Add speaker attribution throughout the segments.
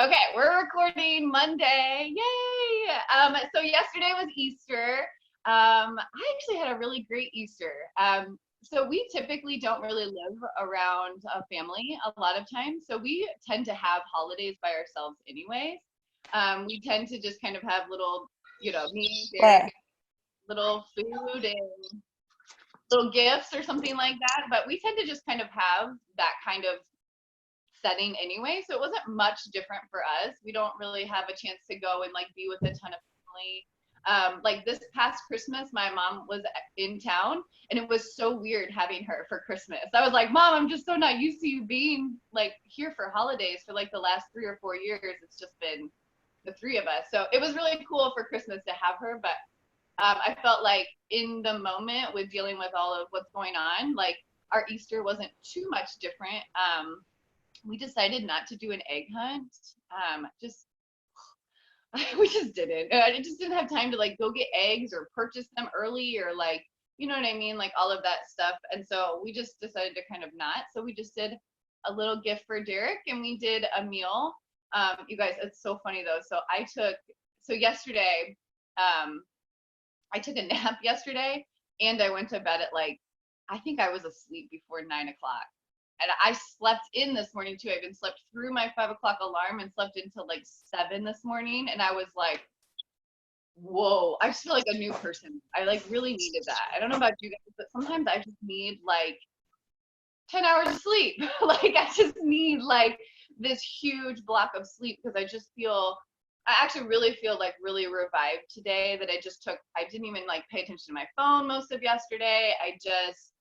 Speaker 1: Okay, we're recording Monday. Yay! So yesterday was Easter. I actually had a really great Easter. So we typically don't really live around a family a lot of times. So we tend to have holidays by ourselves anyways. We tend to just kind of have little, me, Derek, little food and little gifts or something like that. But we tend to just kind of have that kind of setting anyway, so it wasn't much different for us. We don't really have a chance to go and like be with a ton of family. Like this past Christmas, my mom was in town, and it was so weird having her for Christmas. I was like, Mom, I'm just so not used to you being like here for holidays for like the last 3 or 4 years. It's just been the three of us. So it was really cool for Christmas to have her, but I felt like in the moment with dealing with all of what's going on, like our Easter wasn't too much different. We decided not to do an egg hunt. Just we just didn't. I just didn't have time to like go get eggs or purchase them early or like, you know what I mean, like all of that stuff. And so we just decided to kind of not. So we just did a little gift for Derek, and we did a meal. You guys, it's so funny though. So yesterday, I took a nap yesterday, and I went to bed at like, I think I was asleep before 9 o'clock. And I slept in this morning too. I even slept through my 5 o'clock alarm and slept until like 7 this morning. And I was like, whoa, I just feel like a new person. I like really needed that. I don't know about you guys, but sometimes I just need like 10 hours of sleep. Like I just need like this huge block of sleep because I actually really feel like really revived today that I didn't even like pay attention to my phone most of yesterday. I just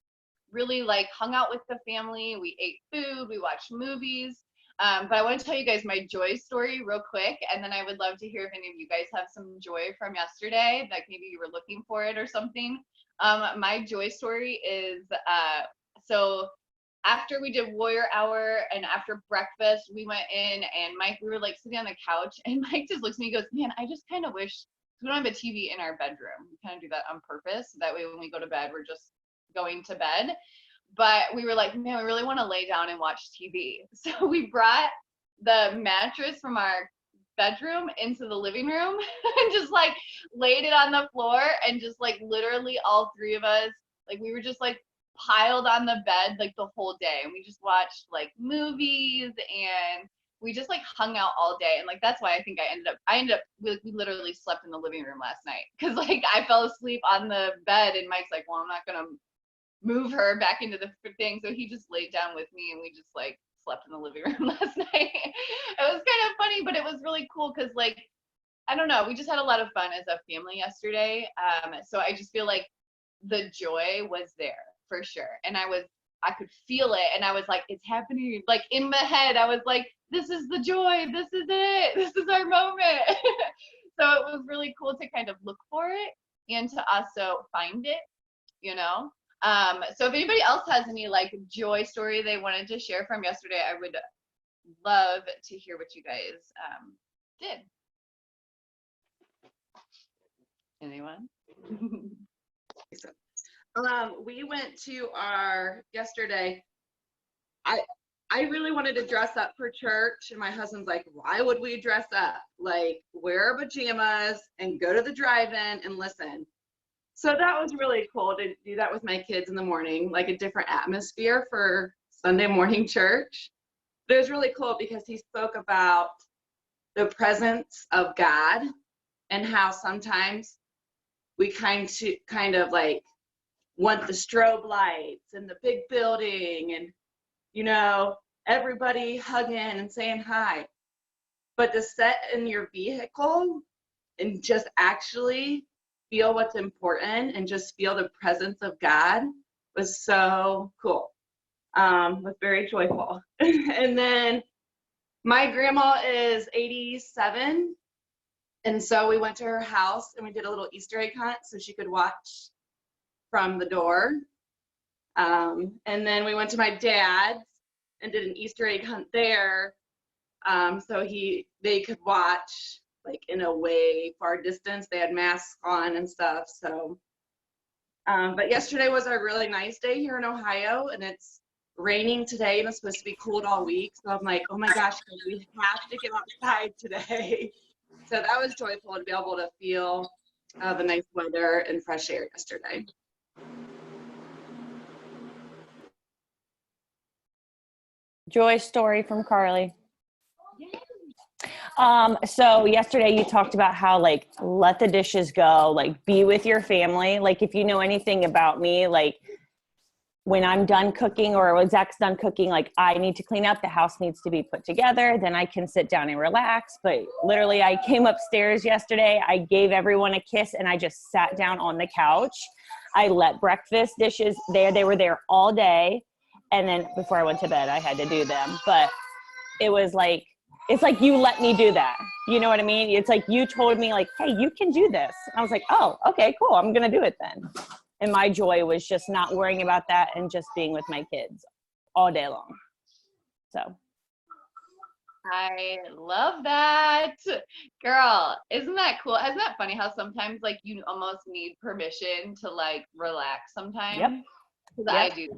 Speaker 1: really like hung out with the family. We ate food, we watched movies. But I want to tell you guys my joy story real quick, and then I would love to hear if any of you guys have some joy from yesterday, like maybe you were looking for it or something. My joy story is so after we did Warrior Hour and after breakfast, we went in and we were like sitting on the couch, and Mike just looks at me and goes, man, I just kind of wish we don't have a TV in our bedroom. We kind of do that on purpose. So that way when we go to bed, we're just going to bed. But we were like, man, we really want to lay down and watch TV. So we brought the mattress from our bedroom into the living room and just like laid it on the floor, and just like literally all three of us, like we were just like piled on the bed like the whole day, and we just watched like movies, and we just like hung out all day. And like that's why I think I ended up we literally slept in the living room last night because like I fell asleep on the bed, and Mike's like, well, I'm not gonna move her back into the thing. So he just laid down with me, and we just like slept in the living room last night. It was kind of funny, but it was really cool because like, I don't know, we just had a lot of fun as a family yesterday. So I just feel like the joy was there for sure. And I could feel it, and I was like, it's happening. Like in my head, I was like, this is the joy. This is it. This is our moment. So it was really cool to kind of look for it and to also find it, you know? So if anybody else has any like joy story they wanted to share from yesterday, I would love to hear what you guys did. Anyone?
Speaker 2: We went to our yesterday. I really wanted to dress up for church, and my husband's like, why would we dress up? Like, wear pajamas and go to the drive-in and listen. So that was really cool to do that with my kids in the morning, like a different atmosphere for Sunday morning church. But it was really cool because he spoke about the presence of God and how sometimes we kind of like want the strobe lights and the big building and, you know, everybody hugging and saying hi. But to sit in your vehicle and just actually feel what's important and just feel the presence of God was so cool. Was very joyful. And then my grandma is 87, and so we went to her house and we did a little Easter egg hunt so she could watch from the door. And then we went to my dad's and did an Easter egg hunt there, so they could watch like in a way far distance. They had masks on and stuff. So but yesterday was a really nice day here in Ohio, and it's raining today and it's supposed to be cold all week. So I'm like, oh my gosh, we have to get outside today. So that was joyful to be able to feel the nice weather and fresh air yesterday.
Speaker 3: Joy story from Carly. So yesterday you talked about how like let the dishes go, like be with your family. Like if you know anything about me, like when I'm done cooking or when Zach's done cooking, like I need to clean up, the house needs to be put together, then I can sit down and relax. But literally I came upstairs yesterday, I gave everyone a kiss and I just sat down on the couch. I let breakfast dishes there. They were there all day. And then before I went to bed, I had to do them. But it was like, it's like you let me do that. You know what I mean? It's like you told me like, hey, you can do this. And I was like, oh, okay, cool. I'm going to do it then. And my joy was just not worrying about that and just being with my kids all day long. So.
Speaker 1: I love that. Girl, isn't that cool? Isn't that funny how sometimes like you almost need permission to like relax sometimes?
Speaker 3: Yep.
Speaker 1: Because I do.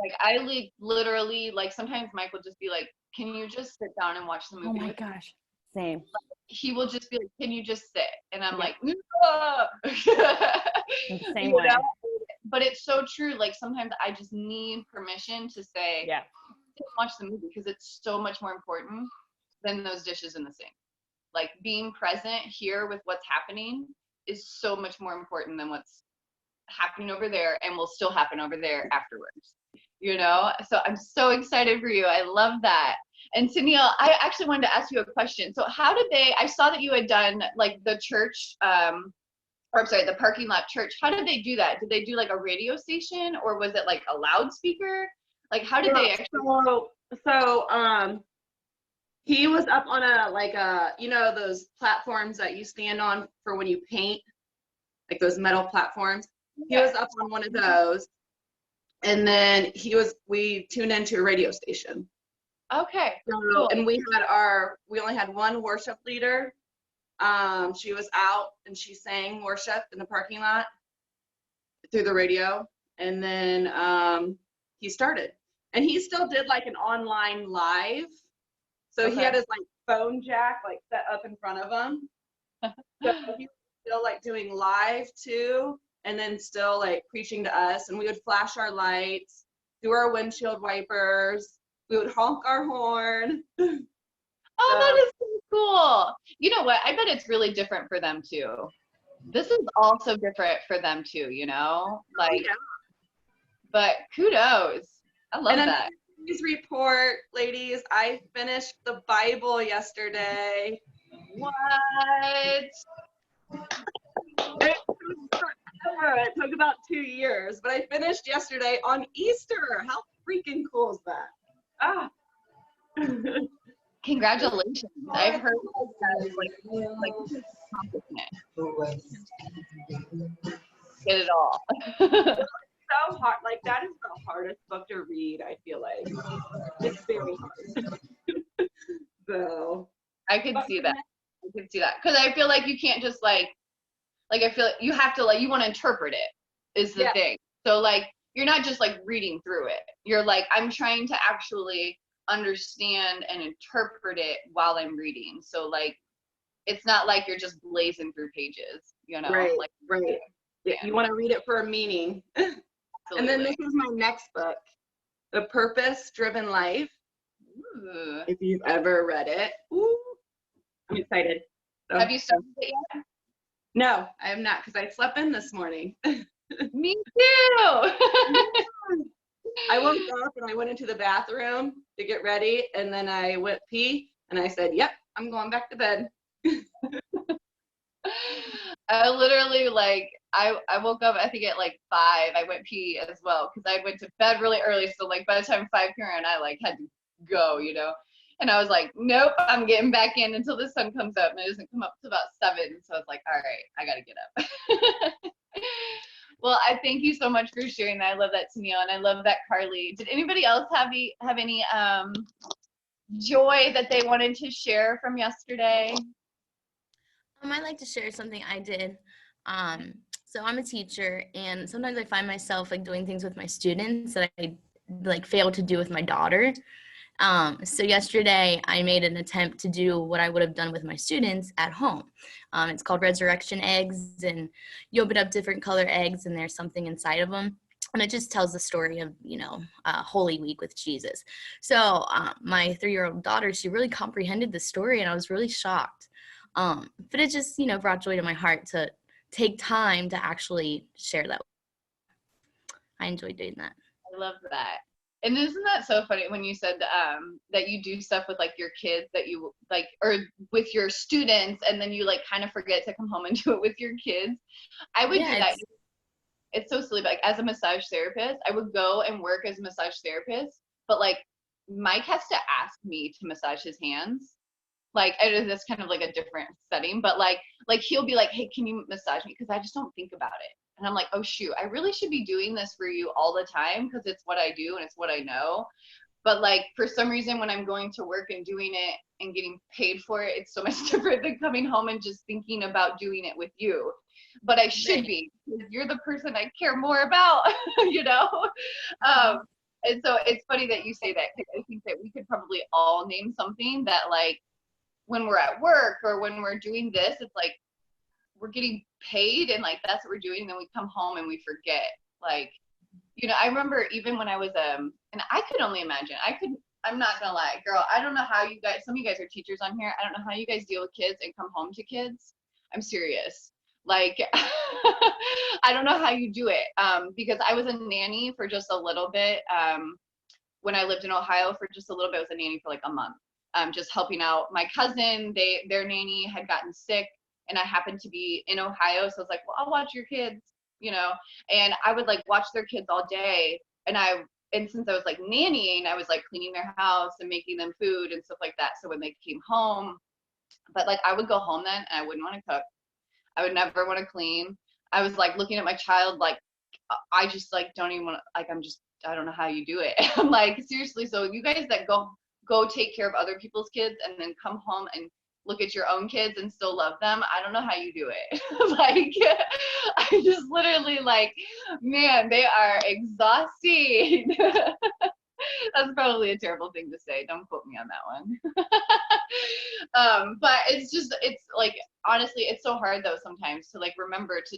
Speaker 1: Like I literally like sometimes Mike will just be like, can you just sit down and watch the movie?
Speaker 3: Oh my gosh. Same.
Speaker 1: He will just be like, can you just sit? And I'm like, no.
Speaker 3: Same way.
Speaker 1: But it's so true. Like sometimes I just need permission to say,
Speaker 3: yeah,
Speaker 1: watch the movie because it's so much more important than those dishes in the sink. Like being present here with what's happening is so much more important than what's happening over there and will still happen over there afterwards. You know, so I'm so excited for you. I love that. And Tennille, I actually wanted to ask you a question. So how did I saw that you had done like the church, the parking lot church. How did they do that? Did they do like a radio station or was it like a loudspeaker? Like how did they actually?
Speaker 2: So he was up on you know, those platforms that you stand on for when you paint, like those metal platforms. He was up on one of those. And then we tuned into a radio station.
Speaker 1: Okay.
Speaker 2: So,
Speaker 1: cool.
Speaker 2: And we only had one worship leader. She was out and she sang worship in the parking lot through the radio. And then he started. And he still did like an online live. So he had his like phone jack like set up in front of him. So he was still like doing live too. And then still like preaching to us, and we would flash our lights, do our windshield wipers, we would honk our horn.
Speaker 1: Oh, that is so cool. You know what? I bet it's really different for them too. This is also different for them too, you know? Like, but kudos. I love that.
Speaker 2: Please report, ladies, I finished the Bible yesterday.
Speaker 1: What?
Speaker 2: It took about 2 years, but I finished yesterday on Easter. How freaking cool is that? Ah.
Speaker 1: Congratulations. I've heard that is like get it all.
Speaker 2: So hard. Like that is the hardest book to read, I feel like. It's very hard. So
Speaker 1: I could see that. Because I feel like you can't just like I feel like you have to like you want to interpret it is the thing. So like you're not just like reading through it. You're like, I'm trying to actually understand and interpret it while I'm reading. So like it's not like you're just blazing through pages, you know?
Speaker 2: Right.
Speaker 1: Yeah.
Speaker 2: You want to read it for a meaning. And then this is my next book, The Purpose Driven Life.
Speaker 1: Ooh.
Speaker 2: If you've ever read it. Ooh, I'm excited. So.
Speaker 1: Have you started it yet?
Speaker 2: No, I have not, because I slept in this morning.
Speaker 1: Me too.
Speaker 2: I woke up and I went into the bathroom to get ready, and then I went pee, and I said, yep, I'm going back to bed.
Speaker 1: I literally like I woke up I think at like 5. I went pee as well because I went to bed really early. So like by the time 5 came around, I like had to go, you know. And I was like, nope, I'm getting back in until the sun comes up, and it doesn't come up to about 7. So I was like, all right, I gotta get up. Well, I thank you so much for sharing that. I love that, Tennille, and I love that, Carly. Did anybody else have any joy that they wanted to share from yesterday?
Speaker 4: I'd like to share something I did. So I'm a teacher, and sometimes I find myself like doing things with my students that I like failed to do with my daughter. So yesterday I made an attempt to do what I would have done with my students at home. It's called resurrection eggs, and you open up different color eggs and there's something inside of them. And it just tells the story of, Holy Week with Jesus. So my 3-year-old daughter, she really comprehended the story, and I was really shocked. But it just, brought joy to my heart to take time to actually share that. I enjoyed doing that.
Speaker 1: I love that. And isn't that so funny when you said that you do stuff with like your kids that you like, or with your students, and then you like kind of forget to come home and do it with your kids? I would do that. It's so silly, but like as a massage therapist, I would go and work as a massage therapist, but like Mike has to ask me to massage his hands. Like, I know that's kind of like a different setting, but like he'll be like, hey, can you massage me? Because I just don't think about it. And I'm like, oh shoot, I really should be doing this for you all the time because it's what I do and it's what I know. But like for some reason when I'm going to work and doing it and getting paid for it, it's so much different than coming home and just thinking about doing it with you. But I should be, because you're the person I care more about, you know? And so it's funny that you say that, because I think that we could probably all name something that like when we're at work or when we're doing this, it's like we're getting paid and like that's what we're doing, and then we come home and we forget. Like, I remember even when I was and I could only imagine, I'm not gonna lie, girl, I don't know how you guys, some of you guys are teachers on here, I don't know how you guys deal with kids and come home to kids. I'm serious. Like, I don't know how you do it, because I was a nanny for just a little bit. When I lived in Ohio for just a little bit, I was a nanny for like a month, just helping out my cousin. Their nanny had gotten sick, and I happened to be in Ohio, so I was like, well, I'll watch your kids, and I would like watch their kids all day. And since I was like nannying, I was like cleaning their house and making them food and stuff like that. So when they came home, but like I would go home then and I wouldn't want to cook. I would never want to clean. I was like looking at my child, like, I just like don't even want to, like, I don't know how you do it. I'm like, seriously. So you guys that go take care of other people's kids and then come home and look at your own kids and still love them, I don't know how you do it. Like, I just literally like, man, they are exhausting. That's probably a terrible thing to say. Don't quote me on that one. But it's like, honestly, it's so hard though sometimes to like remember to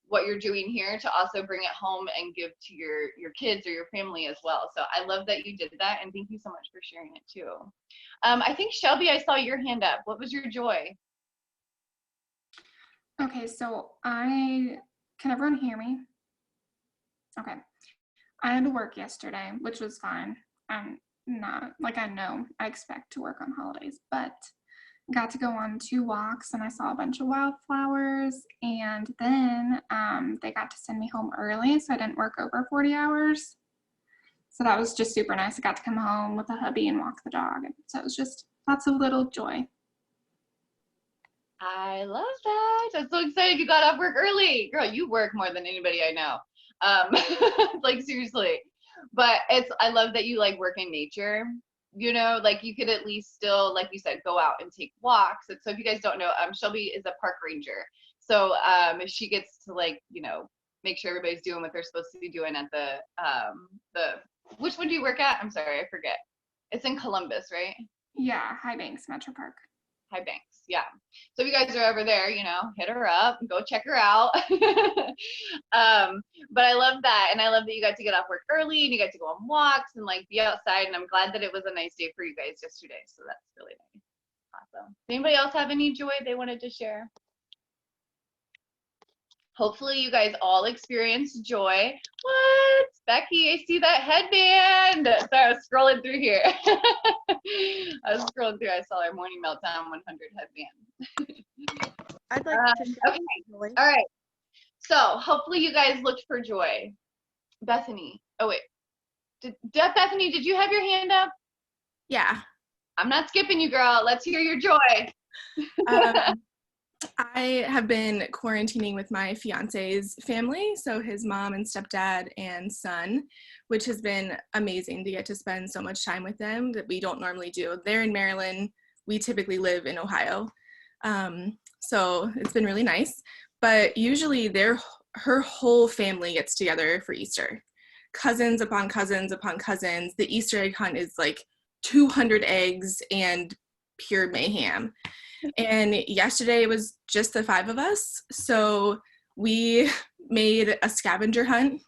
Speaker 1: what you're doing here to also bring it home and give to your kids or your family as well. So I love that you did that, and thank you so much for sharing it too. I think Shelby, I saw your hand up. What was your joy?
Speaker 5: Okay, so can everyone hear me? Okay. I had to work yesterday, which was fine. I'm not, like, I know I expect to work on holidays, but got to go on 2 walks and I saw a bunch of wildflowers, and then they got to send me home early, so I didn't work over 40 hours. So that was just super nice. I got to come home with a hubby and walk the dog. So it was just lots of little joy.
Speaker 1: I love that. I'm so excited you got off work early. Girl, you work more than anybody I know. Like, seriously. But I love that you like work in nature. Like you could at least still, like you said, go out and take walks. And so if you guys don't know, Shelby is a park ranger. So she gets to like, make sure everybody's doing what they're supposed to be doing at the which one do you work at? I'm sorry, I forget. It's in Columbus, right?
Speaker 5: Yeah, High Banks Metro Park.
Speaker 1: High Banks, yeah. So if you guys are over there, hit her up, go check her out. But I love that, and I love that you got to get off work early and you got to go on walks and like be outside, and I'm glad that it was a nice day for you guys yesterday. So that's really nice. Awesome. Does anybody else have any joy they wanted to share? Hopefully you guys all experienced joy. What? Becky, I see that headband. Sorry, I was scrolling through here. I saw our Morning Meltdown 100 headband.
Speaker 6: I'd like to share
Speaker 1: okay.
Speaker 6: joy.
Speaker 1: All right. So hopefully you guys looked for joy. Bethany. Oh, wait. Bethany, did you have your hand up?
Speaker 6: Yeah.
Speaker 1: I'm not skipping you, girl. Let's hear your joy.
Speaker 6: I have been quarantining with my fiance's family, so his mom and stepdad and son, which has been amazing to get to spend so much time with them that we don't normally do. They're in Maryland. We typically live in Ohio. So it's been really nice. But usually her whole family gets together for Easter. cousins upon cousins upon cousins. The Easter egg hunt is like 200 eggs and pure mayhem. And yesterday it was just the 5 of us. So we made a scavenger hunt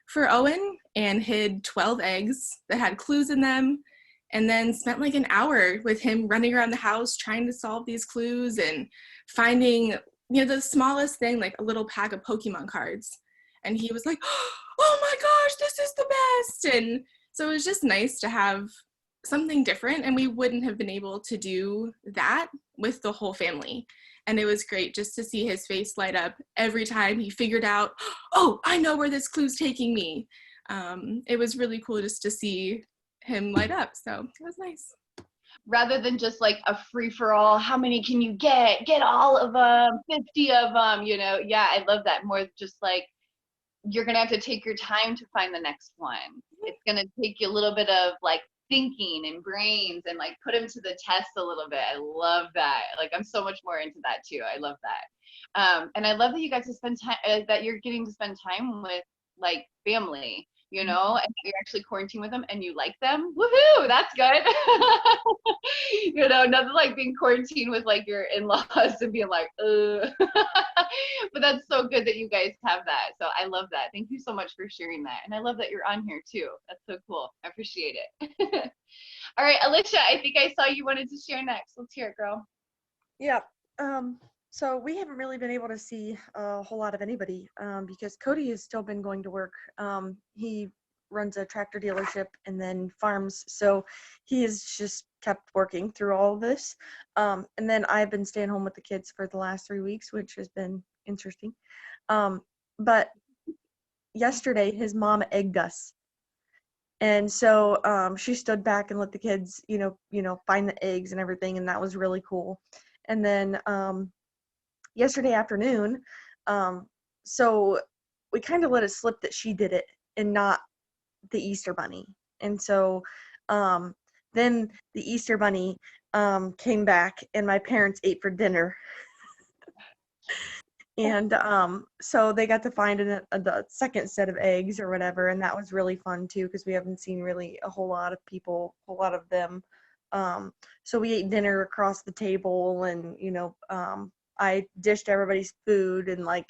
Speaker 6: for Owen and hid 12 eggs that had clues in them, and then spent like an hour with him running around the house trying to solve these clues and finding, the smallest thing, like a little pack of Pokemon cards. And he was like, oh my gosh, this is the best. And so it was just nice to have something different, and we wouldn't have been able to do that with the whole family. And it was great just to see his face light up every time he figured out, oh, I know where this clue's taking me. It was really cool just to see him light up. So it was nice.
Speaker 1: Rather than just like a free-for-all, how many can you get? Get all of them, 50 of them, Yeah, I love that. More just like, you're going to have to take your time to find the next one. It's going to take you a little bit of like thinking and brains and like put them to the test a little bit. I love that. Like, I'm so much more into that too. I love that. And I love that you guys spend time, that you're getting to spend time with like family, and you're actually quarantining with them and you like them. Woohoo, that's good. Nothing like being quarantined with like your in-laws and being like, but that's so good that you guys have that. So I love that. Thank you so much for sharing that. And I love that you're on here too. That's so cool. I appreciate it. All right, Alicia, I think I saw you wanted to share next. Let's hear it, girl.
Speaker 7: Yeah. So we haven't really been able to see a whole lot of anybody because Cody has still been going to work. He runs a tractor dealership and then farms. So he has just kept working through all of this. And then I've been staying home with the kids for the last 3 weeks, which has been interesting. But yesterday his mom egged us. And so she stood back and let the kids, find the eggs and everything. And that was really cool. And then yesterday afternoon, so we kind of let it slip that she did it and not the Easter Bunny. And so then the Easter Bunny came back and my parents ate for dinner. And so they got to find the second set of eggs or whatever, and that was really fun too because we haven't seen really a whole lot of people, a whole lot of them. So we ate dinner across the table, and I dished everybody's food and like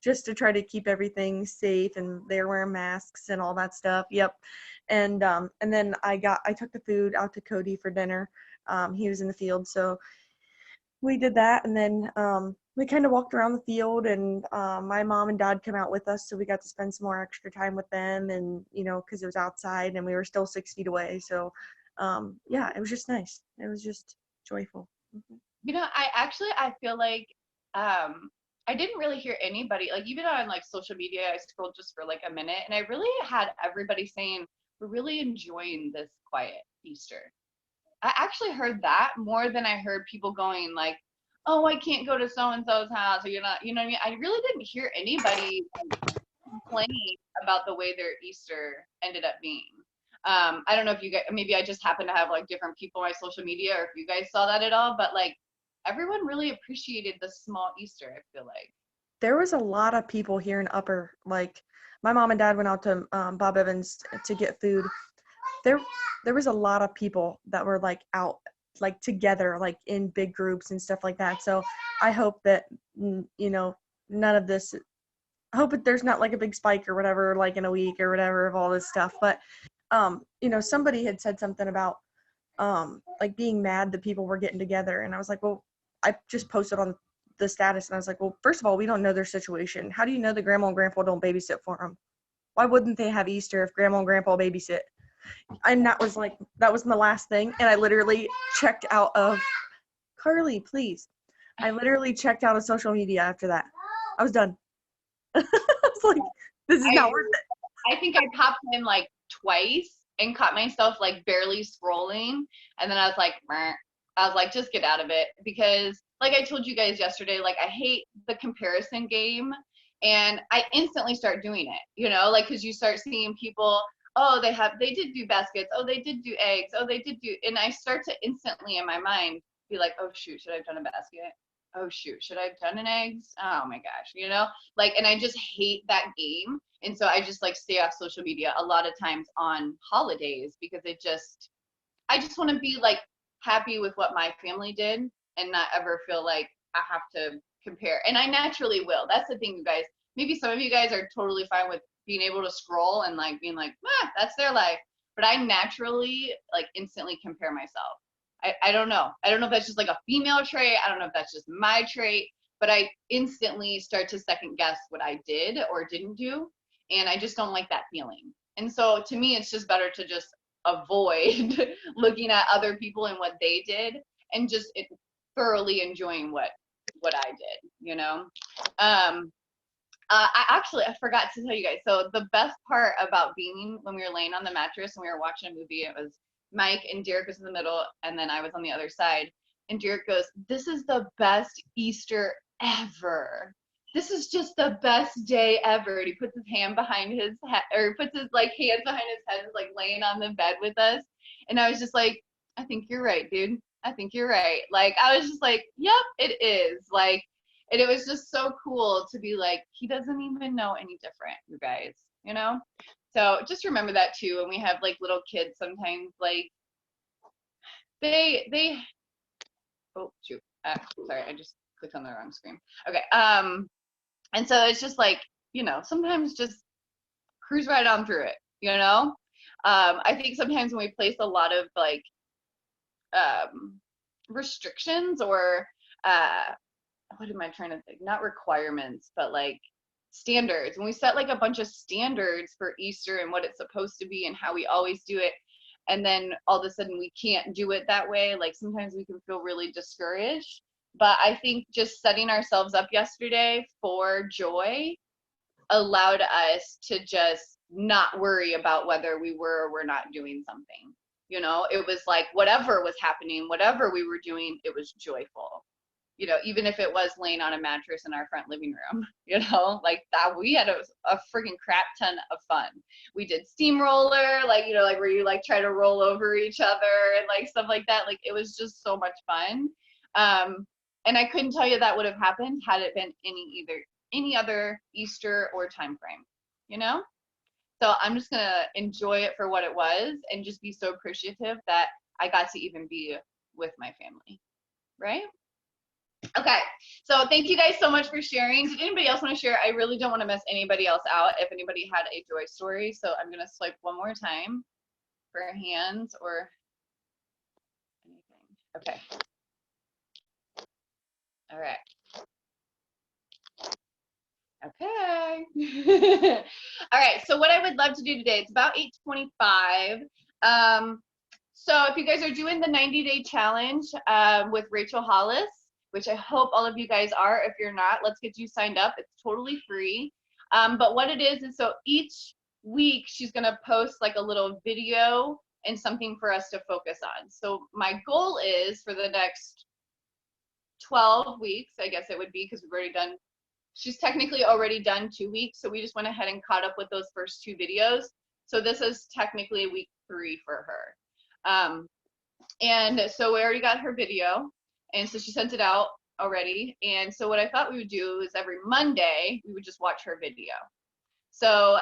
Speaker 7: just to try to keep everything safe, and they're wearing masks and all that stuff. Yep. And then I took the food out to Cody for dinner. He was in the field, so we did that, and then we kind of walked around the field, and my mom and dad come out with us, so we got to spend some more extra time with them, and because it was outside and we were still 6 feet away, so yeah, it was just nice. It was just joyful.
Speaker 1: I feel like I didn't really hear anybody, like even on like social media, I scrolled just for like a minute, and I really had everybody saying, we're really enjoying this quiet Easter. I actually heard that more than I heard people going like, oh, I can't go to so-and-so's house, or you're not, you know what I mean? I really didn't hear anybody complaining about the way their Easter ended up being. I don't know if you guys, maybe I just happen to have like different people on my social media, or if you guys saw that at all, but like everyone really appreciated the small Easter, I feel like.
Speaker 7: There was a lot of people here in Upper, like my mom and dad went out to Bob Evans to get food. There was a lot of people that were like out like together, like in big groups and stuff like that. So I hope that, none of this, I hope that there's not like a big spike or whatever, like in a week or whatever of all this stuff. But, somebody had said something about like being mad that people were getting together. And I was like, well, I just posted on the status and I was like, well, first of all, we don't know their situation. How do you know that grandma and grandpa don't babysit for them? Why wouldn't they have Easter if grandma and grandpa babysit? And that was my last thing. And I literally checked out of, Carly, please. I literally checked out of social media after that. I was done. I was like, this is not worth it.
Speaker 1: I think I popped in like twice and caught myself like barely scrolling. And then I was like, meh. I was like, just get out of it. Because like I told you guys yesterday, like I hate the comparison game. And I instantly start doing it, like, cause you start seeing people, oh, they did do baskets. Oh, they did do eggs. Oh, they did do, and I start to instantly in my mind be like, oh shoot, should I have done a basket? Oh shoot, should I have done an eggs? Oh my gosh, like, and I just hate that game. And so I just like stay off social media a lot of times on holidays because I just want to be like happy with what my family did and not ever feel like I have to compare. And I naturally will. That's the thing, you guys. Maybe some of you guys are totally fine with being able to scroll and like being like, that's their life. But I naturally like instantly compare myself. I don't know. I don't know if that's just like a female trait. I don't know if that's just my trait, but I instantly start to second guess what I did or didn't do. And I just don't like that feeling. And so to me, it's just better to just avoid looking at other people and what they did and just thoroughly enjoying what I did, you know? I forgot to tell you guys. So the best part about being when we were laying on the mattress and we were watching a movie, it was Mike and Derek was in the middle, and then I was on the other side. And Derek goes, "This is the best Easter ever. This is just the best day ever." And he puts his hand behind his head, or puts his like hands behind his head, and is like laying on the bed with us. And I was just like, "I think you're right, dude. I think you're right." Like I was just like, "Yep, it is." Like. And it was just so cool to be like, he doesn't even know any different, you guys, you know? So just remember that too. When we have like little kids, sometimes like they oh shoot, sorry, I just clicked on the wrong screen. Okay, and so it's just like, you know, sometimes just cruise right on through it, you know? I think sometimes when we place a lot of like restrictions or what am I trying to think? Not requirements, but like standards. When we set like a bunch of standards for Easter and what it's supposed to be and how we always do it, and then all of a sudden we can't do it that way, like sometimes we can feel really discouraged. But I think just setting ourselves up yesterday for joy allowed us to just not worry about whether we were or were not doing something. You know, it was like whatever was happening, whatever we were doing, it was joyful. You know, even if it was laying on a mattress in our front living room, you know, like that, we had a freaking crap ton of fun. We did steamroller, like, you know, like where you like try to roll over each other and like stuff like that. Like it was just so much fun. And I couldn't tell you that would have happened had it been any other Easter or time frame, you know? So I'm just gonna enjoy it for what it was and just be so appreciative that I got to even be with my family, right? Okay, so thank you guys so much for sharing. Did anybody else want to share? I really don't want to miss anybody else out if anybody had a joy story. So I'm going to swipe one more time for hands or anything. Okay. All right. Okay. All right, so what I would love to do today, it's about 8:25. So if you guys are doing the 90-day challenge with Rachel Hollis, which I hope all of you guys are. If you're not, let's get you signed up. It's totally free. But what it is so each week she's gonna post like a little video and something for us to focus on. So my goal is for the next 12 weeks, I guess it would be, because she's technically already done 2 weeks. So we just went ahead and caught up with those first 2 videos. So this is technically week 3 for her. And so we already got her video. And so she sent it out already. And so what I thought we would do is every Monday, we would just watch her video. So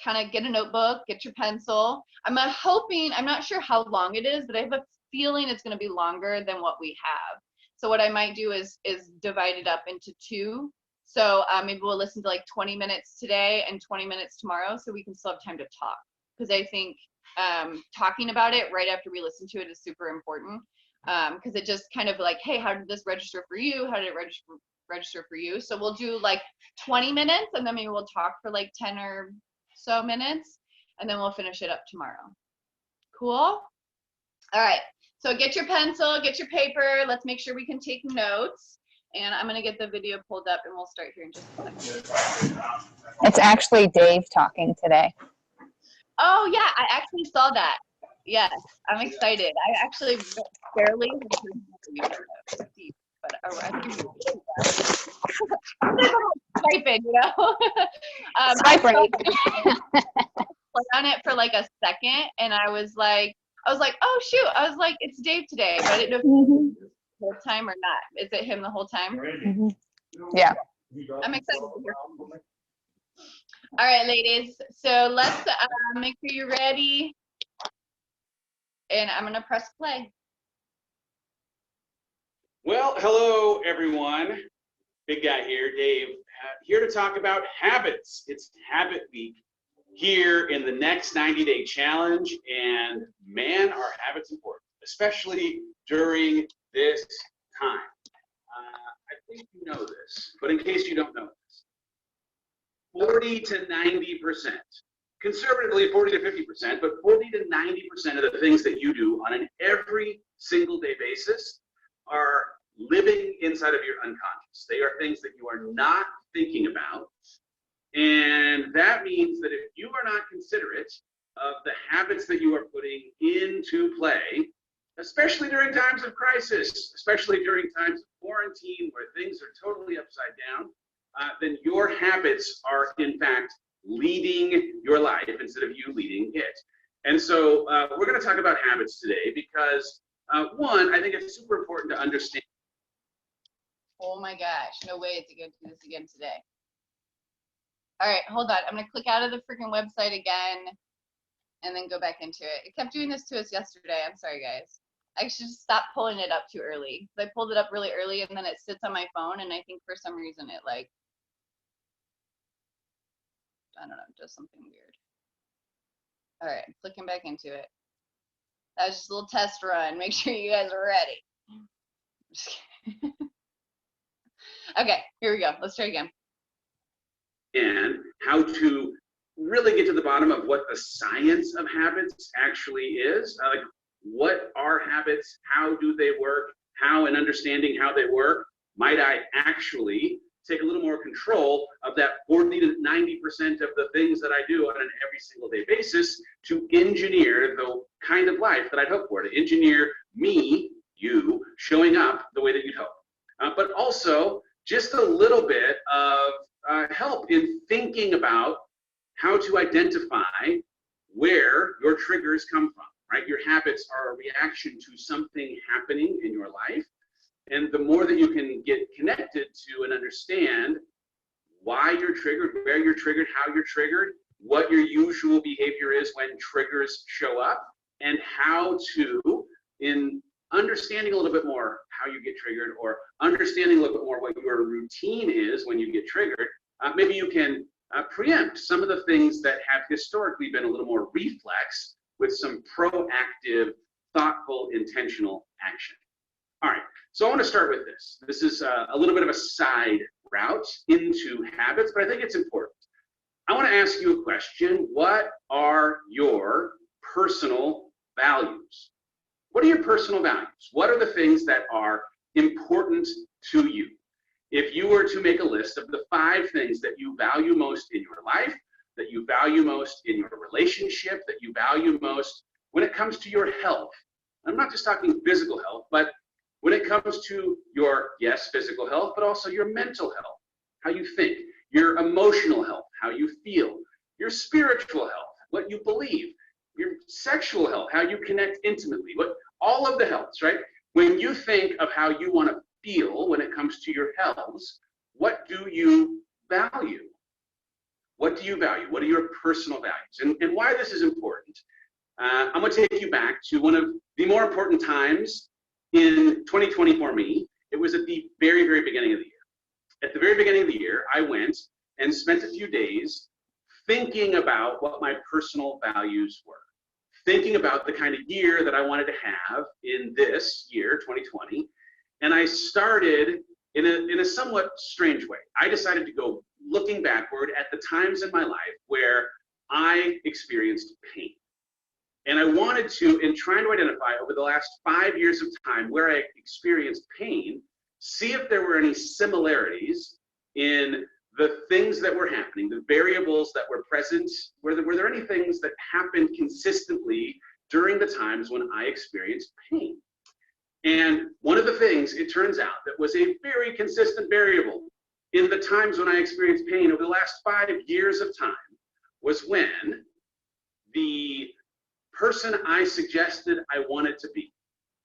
Speaker 1: kind of get a notebook, get your pencil. I'm not sure how long it is, but I have a feeling it's going to be longer than what we have. So what I might do is divide it up into 2. So maybe we'll listen to like 20 minutes today and 20 minutes tomorrow so we can still have time to talk. Because I think talking about it right after we listen to it is super important. Because it just kind of like, hey, how did this register for you? How did it register for you? So we'll do like 20 minutes and then maybe we'll talk for like 10 or so minutes and then we'll finish it up tomorrow. Cool? All right, so get your pencil, get your paper. Let's make sure we can take notes. And I'm gonna get the video pulled up and we'll start here in just a second.
Speaker 8: It's actually Dave talking today.
Speaker 1: Oh yeah, I actually saw that. Yes, I'm excited. I actually barely but I think typing, you know. Play on it for like a second, and I was like, oh shoot, I was like, it's Dave today, but I didn't know if it was the whole time or not. Is it him the whole time?
Speaker 8: Yeah.
Speaker 1: I'm excited to hear. All right, ladies. So let's make sure you're ready. And I'm going to press play.
Speaker 9: Well, hello, everyone. Big guy here, Dave, here to talk about habits. It's Habit Week here in the next 90-day challenge. And man, are habits important, especially during this time. I think you know this, but in case you don't know this, 40 to 90%, conservatively 40 to 50%, but 40 to 90% of the things that you do on an every single day basis are living inside of your unconscious. They are things that you are not thinking about. And that means that if you are not considerate of the habits that you are putting into play, especially during times of crisis, especially during times of quarantine where things are totally upside down, then your habits are in fact leading your life instead of you leading it. And so we're going to talk about habits today because one, I think it's super important to understand.
Speaker 1: Oh my gosh, no way it's going to do this again today. All right, hold on. I'm going to click out of the freaking website again and then go back into it. It kept doing this to us yesterday. I'm sorry, guys. I should stop pulling it up too early. I pulled it up really early and then it sits on my phone and I think for some reason it like, I don't know, does something weird. All right, I'm clicking back into it. That was just a little test run. Make sure you guys are ready. Just kidding. Okay, here we go. Let's try again.
Speaker 9: And how to really get to the bottom of what the science of habits actually is. Like, what are habits? How do they work? How, in understanding how they work, might I actually take a little more control of that 40 to 90% of the things that I do on an every single day basis to engineer the kind of life that I'd hope for, to engineer me, you, showing up the way that you'd hope. But also just a little bit of help in thinking about how to identify where your triggers come from, right? Your habits are a reaction to something happening in your life. And the more that you can get connected to and understand why you're triggered, where you're triggered, how you're triggered, what your usual behavior is when triggers show up, and how to, in understanding a little bit more how you get triggered or understanding a little bit more what your routine is when you get triggered, maybe you can preempt some of the things that have historically been a little more reflex with some proactive, thoughtful, intentional action. All right, so I want to start with this. This is a little bit of a side route into habits, but I think it's important. I want to ask you a question. What are your personal values? What are your personal values? What are the things that are important to you? If you were to make a list of the 5 things that you value most in your life, that you value most in your relationship, that you value most when it comes to your health, I'm not just talking physical health, but when it comes to your, yes, physical health, but also your mental health, how you think, your emotional health, how you feel, your spiritual health, what you believe, your sexual health, how you connect intimately, what all of the healths, right? When you think of how you want to feel when it comes to your healths, what do you value? What do you value? What are your personal values? And why this is important, I'm going to take you back to one of the more important times in 2020 for me. It was at the very, very beginning of the year. At the very beginning of the year, I went and spent a few days thinking about what my personal values were, thinking about the kind of year that I wanted to have in this year, 2020. And I started in a somewhat strange way. I decided to go looking backward at the times in my life where I experienced pain. And I wanted to, in trying to identify over the last 5 years of time where I experienced pain, see if there were any similarities in the things that were happening, the variables that were present. Were there any things that happened consistently during the times when I experienced pain? And one of the things, it turns out, that was a very consistent variable in the times when I experienced pain over the last 5 years of time was when the person I suggested I wanted to be,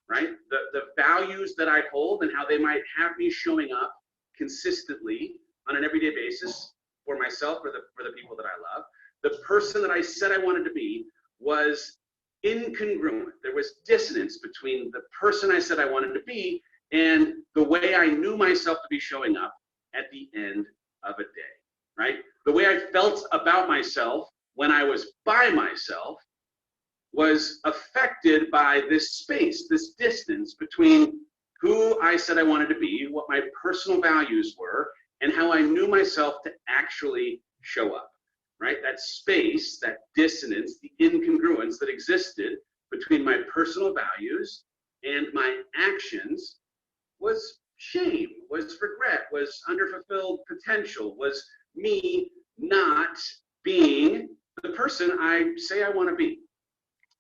Speaker 9: right? The values that I hold and how they might have me showing up consistently on an everyday basis for myself or for the people that I love, the person that I said I wanted to be was incongruent. There was dissonance between the person I said I wanted to be and the way I knew myself to be showing up at the end of a day, right? The way I felt about myself when I was by myself was affected by this space, this distance between who I said I wanted to be, what my personal values were, and how I knew myself to actually show up, right? That space, that dissonance, the incongruence that existed between my personal values and my actions was shame, was regret, was underfulfilled potential, was me not being the person I say I want to be.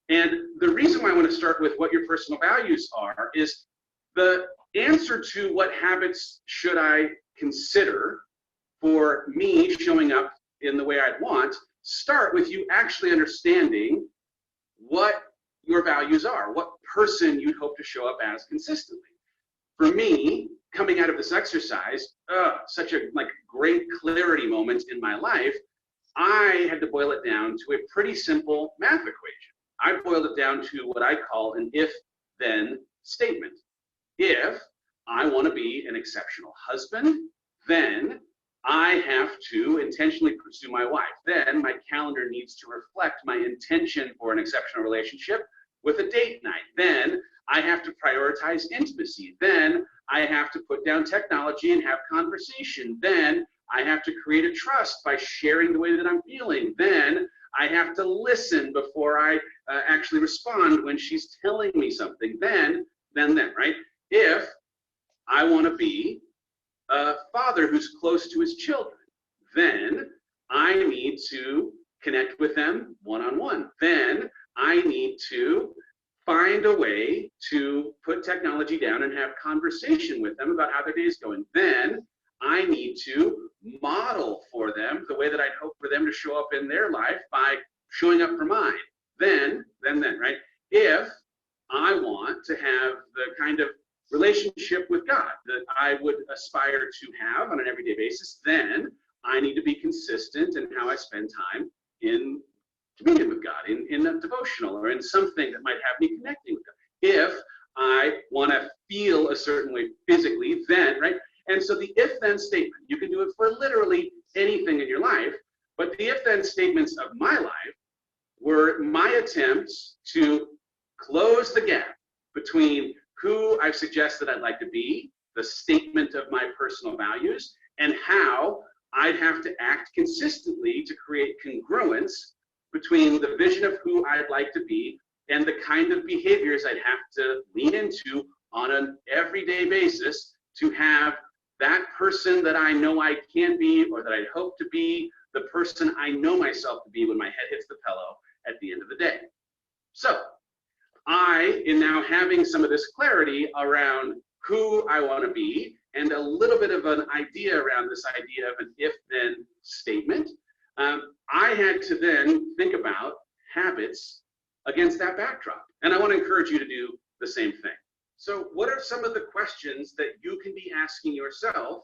Speaker 9: And the reason why I want to start with what your personal values are is the answer to what habits should I consider for me showing up in the way I'd want, start with you actually understanding what your values are, what person you'd hope to show up as consistently. For me, coming out of this exercise, such a great clarity moment in my life, I had to boil it down to a pretty simple math equation. I boiled it down to what I call an if-then statement. If I want to be an exceptional husband, then I have to intentionally pursue my wife. Then my calendar needs to reflect my intention for an exceptional relationship with a date night. Then I have to prioritize intimacy. Then I have to put down technology and have conversation. Then I have to create a trust by sharing the way that I'm feeling. Then I have to listen before I actually respond when she's telling me something. Then, right? If I want to be a father who's close to his children, then I need to connect with them one-on-one. Then I need to find a way to put technology down and have conversation with them about how their day is going. Then I need to model for them the way that I'd hope for them to show up in their life by showing up for mine. Then, right? If I want to have the kind of relationship with God that I would aspire to have on an everyday basis, then I need to be consistent in how I spend time in communion with God, in a devotional or in something that might have me connecting with God. If I want to feel a certain way physically, then, right? And so the if-then statement, you can do it for literally anything in your life, but the if-then statements of my life were my attempts to close the gap between who I've suggested I'd like to be, the statement of my personal values, and how I'd have to act consistently to create congruence between the vision of who I'd like to be and the kind of behaviors I'd have to lean into on an everyday basis to have that person that I know I can be or that I hope to be, the person I know myself to be when my head hits the pillow at the end of the day. So I am now having some of this clarity around who I want to be and a little bit of an idea around this idea of an if-then statement. I had to then think about habits against that backdrop. And I want to encourage you to do the same thing. So what are some of the questions that you can be asking yourself,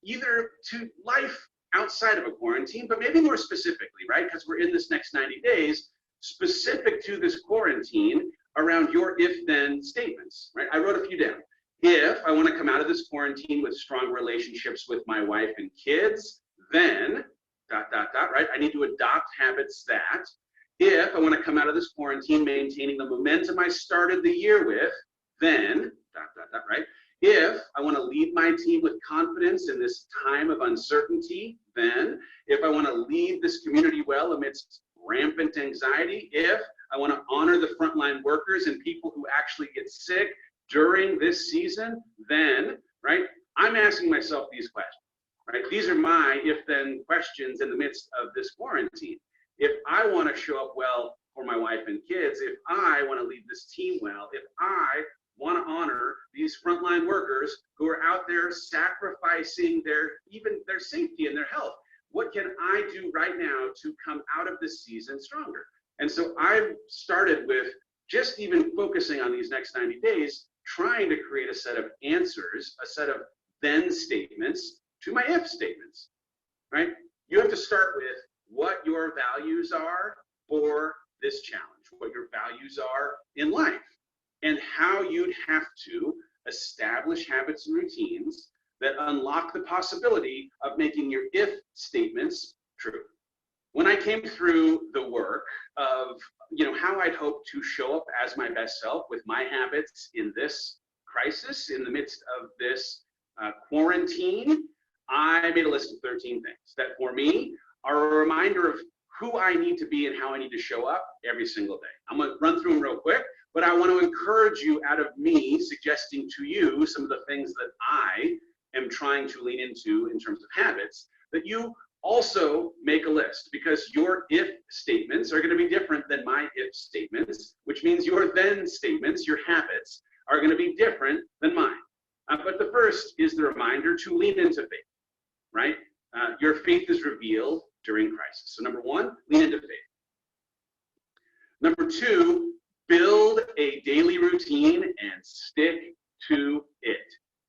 Speaker 9: either to life outside of a quarantine, but maybe more specifically, right? Because we're in this next 90 days, specific to this quarantine around your if-then statements, right? I wrote a few down. If I want to come out of this quarantine with strong relationships with my wife and kids, then, right? I need to adopt habits that. If I want to come out of this quarantine maintaining the momentum I started the year with, then, right? If I want to lead my team with confidence in this time of uncertainty, then. If I want to lead this community well amidst rampant anxiety, if I want to honor the frontline workers and people who actually get sick during this season, then, right? I'm asking myself these questions, right? These are my if-then questions in the midst of this quarantine. If I want to show up well for my wife and kids, if I want to lead this team well, if I want to honor these frontline workers who are out there sacrificing even their safety and their health, what can I do right now to come out of this season stronger? And so I've started with just even focusing on these next 90 days, trying to create a set of answers, a set of then statements to my if statements, right? you have to start with what your values are for this challenge, what your values are in life, and how you'd have to establish habits and routines that unlock the possibility of making your if statements true. When I came through the work of, how I'd hope to show up as my best self with my habits in this crisis, in the midst of this quarantine, I made a list of 13 things that for me are a reminder of who I need to be and how I need to show up every single day. I'm gonna run through them real quick, but I want to encourage you out of me suggesting to you some of the things that I am trying to lean into in terms of habits, that you also make a list, because your if statements are going to be different than my if statements, which means your then statements, your habits, are going to be different than mine. But the first is the reminder to lean into faith, right? Your faith is revealed during crisis. So number one, lean into faith. Number two, build a daily routine and stick to it.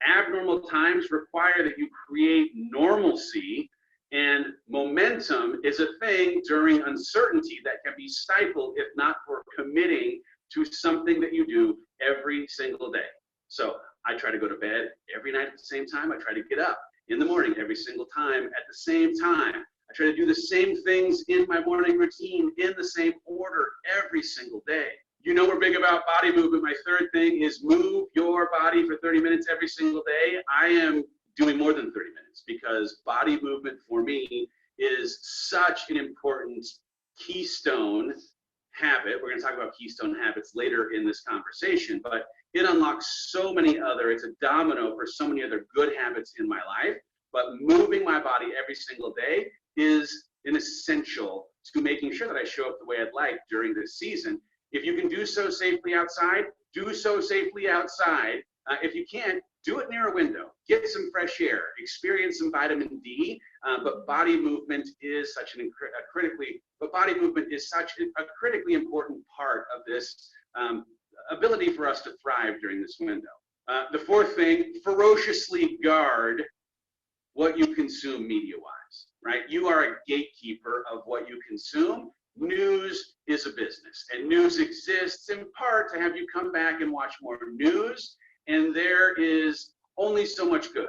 Speaker 9: Abnormal times require that you create normalcy, and momentum is a thing during uncertainty that can be stifled if not for committing to something that you do every single day. So I try to go to bed every night at the same time. I try to get up in the morning every single time at the same time. I try to do the same things in my morning routine in the same order every single day. We're big about body movement. My third thing is move your body for 30 minutes every single day. I am doing more than 30 minutes because body movement for me is such an important keystone habit. We're going to talk about keystone habits later in this conversation, but it unlocks so many other, it's a domino for so many other good habits in my life. But moving my body every single day is an essential to making sure that I show up the way I'd like during this season. If you can do so safely outside, do so safely outside. If you can't, do it near a window. Get some fresh air, experience some vitamin D. But body movement is such a critically important part of this ability for us to thrive during this window. The fourth thing, ferociously guard what you consume media-wise, right? You are a gatekeeper of what you consume. News is a business, and news exists in part to have you come back and watch more news, and there is only so much good,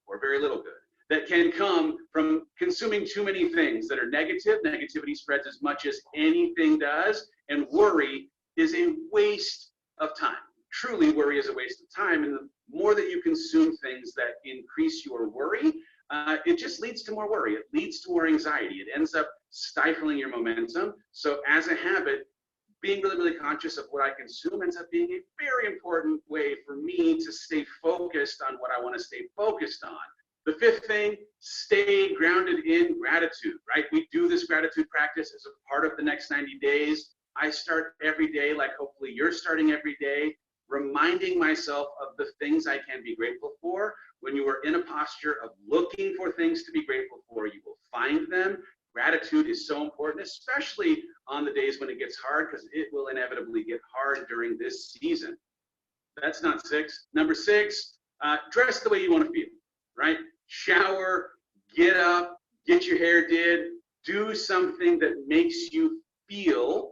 Speaker 9: or very little good, that can come from consuming too many things that are negative. Negativity spreads as much as anything does, and worry is a waste of time. Truly, worry is a waste of time, and the more that you consume things that increase your worry, it just leads to more worry. It leads to more anxiety. It ends up stifling your momentum. So as a habit, being really, really conscious of what I consume ends up being a very important way for me to stay focused on what I want to stay focused on. The fifth thing, stay grounded in gratitude, right? We do this gratitude practice as a part of the next 90 days. I start every day, like hopefully you're starting every day, reminding myself of the things I can be grateful for. When you are in a posture of looking for things to be grateful for, you will find them. Gratitude is so important, especially on the days when it gets hard, because it will inevitably get hard during this season. That's not six. Number six, dress the way you want to feel, right? Shower, get up, get your hair did, do something that makes you feel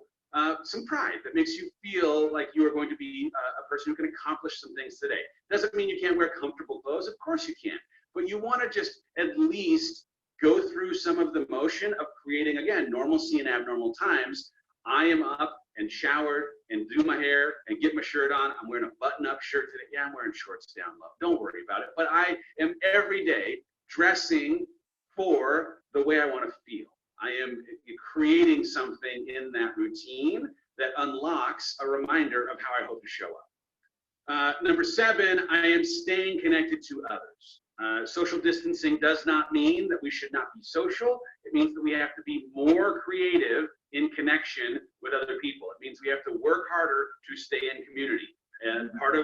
Speaker 9: some pride, that makes you feel like you are going to be a person who can accomplish some things today. Doesn't mean you can't wear comfortable clothes. Of course you can. But you want to just at least go through some of the motion of creating, again, normalcy in abnormal times. I am up and showered and do my hair and get my shirt on. I'm wearing a button-up shirt today. Yeah, I'm wearing shorts down low. Don't worry about it. But I am every day dressing for the way I want to feel. I am creating something in that routine that unlocks a reminder of how I hope to show up. Number seven, I am staying connected to others. Social distancing does not mean that we should not be social. It means that we have to be more creative in connection with other people. It means we have to work harder to stay in community. And part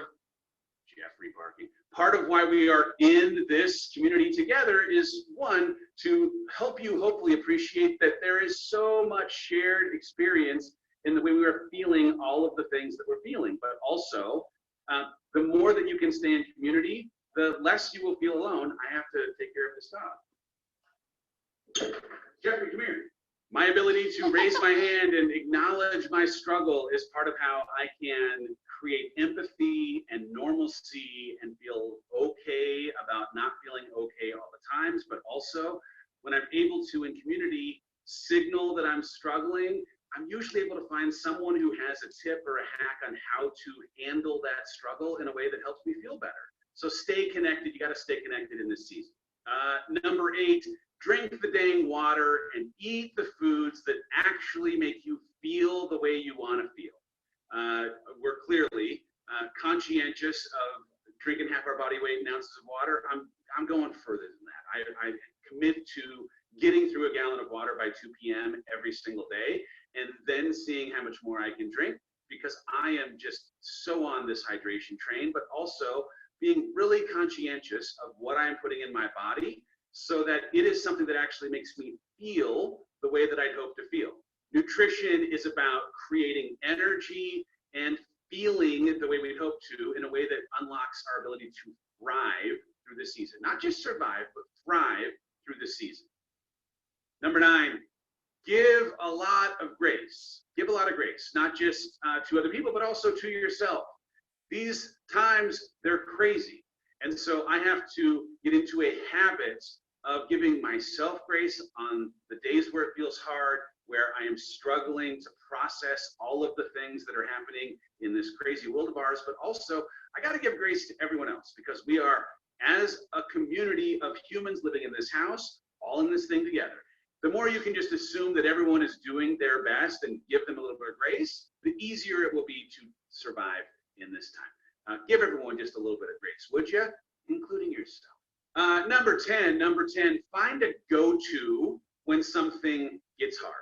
Speaker 9: of why we are in this community together is, one, to help you hopefully appreciate that there is so much shared experience in the way we are feeling all of the things that we're feeling. But also, the more that you can stay in community, the less you will feel alone. I have to take care of this dog. Jeffrey, come here. My ability to raise my hand and acknowledge my struggle is part of how I can create empathy and normalcy and feel okay about not feeling okay all the times, but also when I'm able to, in community, signal that I'm struggling, I'm usually able to find someone who has a tip or a hack on how to handle that struggle in a way that helps me feel better. So stay connected. You got to stay connected in this season. Number 8, drink the dang water and eat the foods that actually make you feel the way you want to feel. We're clearly conscientious of drinking half our body weight in ounces of water. I'm going further than that. I commit to getting through a gallon of water by 2 p.m. every single day, and then seeing how much more I can drink, because I am just so on this hydration train, but also being really conscientious of what I'm putting in my body so that it is something that actually makes me feel the way that I'd hope to feel. Nutrition is about creating energy and feeling the way we'd hope to in a way that unlocks our ability to thrive through the season. Not just survive, but thrive through the season. Number 9, give a lot of grace. Give a lot of grace, not just to other people, but also to yourself. These times, they're crazy. And so I have to get into a habit of giving myself grace on the days where it feels hard, where I am struggling to process all of the things that are happening in this crazy world of ours. But also, I got to give grace to everyone else, because we are, as a community of humans living in this house, all in this thing together. The more you can just assume that everyone is doing their best and give them a little bit of grace, the easier it will be to survive in this time. Give everyone just a little bit of grace, would you? Including yourself. Number 10, find a go-to when something gets hard.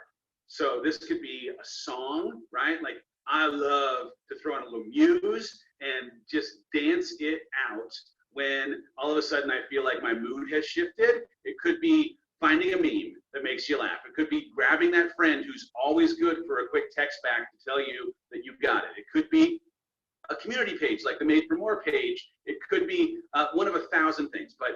Speaker 9: So this could be a song, right? Like, I love to throw on a little Muse and just dance it out when all of a sudden I feel like my mood has shifted. It could be finding a meme that makes you laugh. It could be grabbing that friend who's always good for a quick text back to tell you that you got it. It could be a community page like the Made for More page. It could be one of 1,000 things, but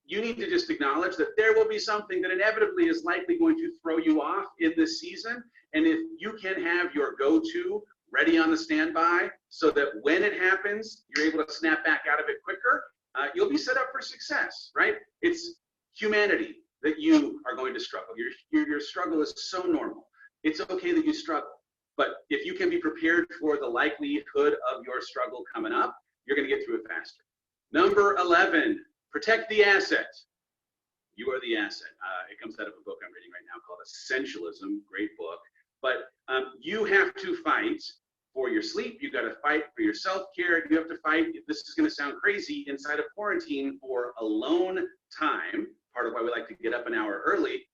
Speaker 9: you need to just acknowledge that there will be something that inevitably is likely going to throw you off in this season. And if you can have your go-to ready on the standby so that when it happens, you're able to snap back out of it quicker, you'll be set up for success, right? It's humanity that you are going to struggle. Your struggle is so normal. It's okay that you struggle. But if you can be prepared for the likelihood of your struggle coming up, you're going to get through it faster. Number 11, protect the asset. You are the asset. It comes out of a book I'm reading right now called Essentialism, great book. But you have to fight for your sleep. You've got to fight for your self-care. You have to fight, this is going to sound crazy, inside of quarantine for alone time, part of why we like to get up an hour early.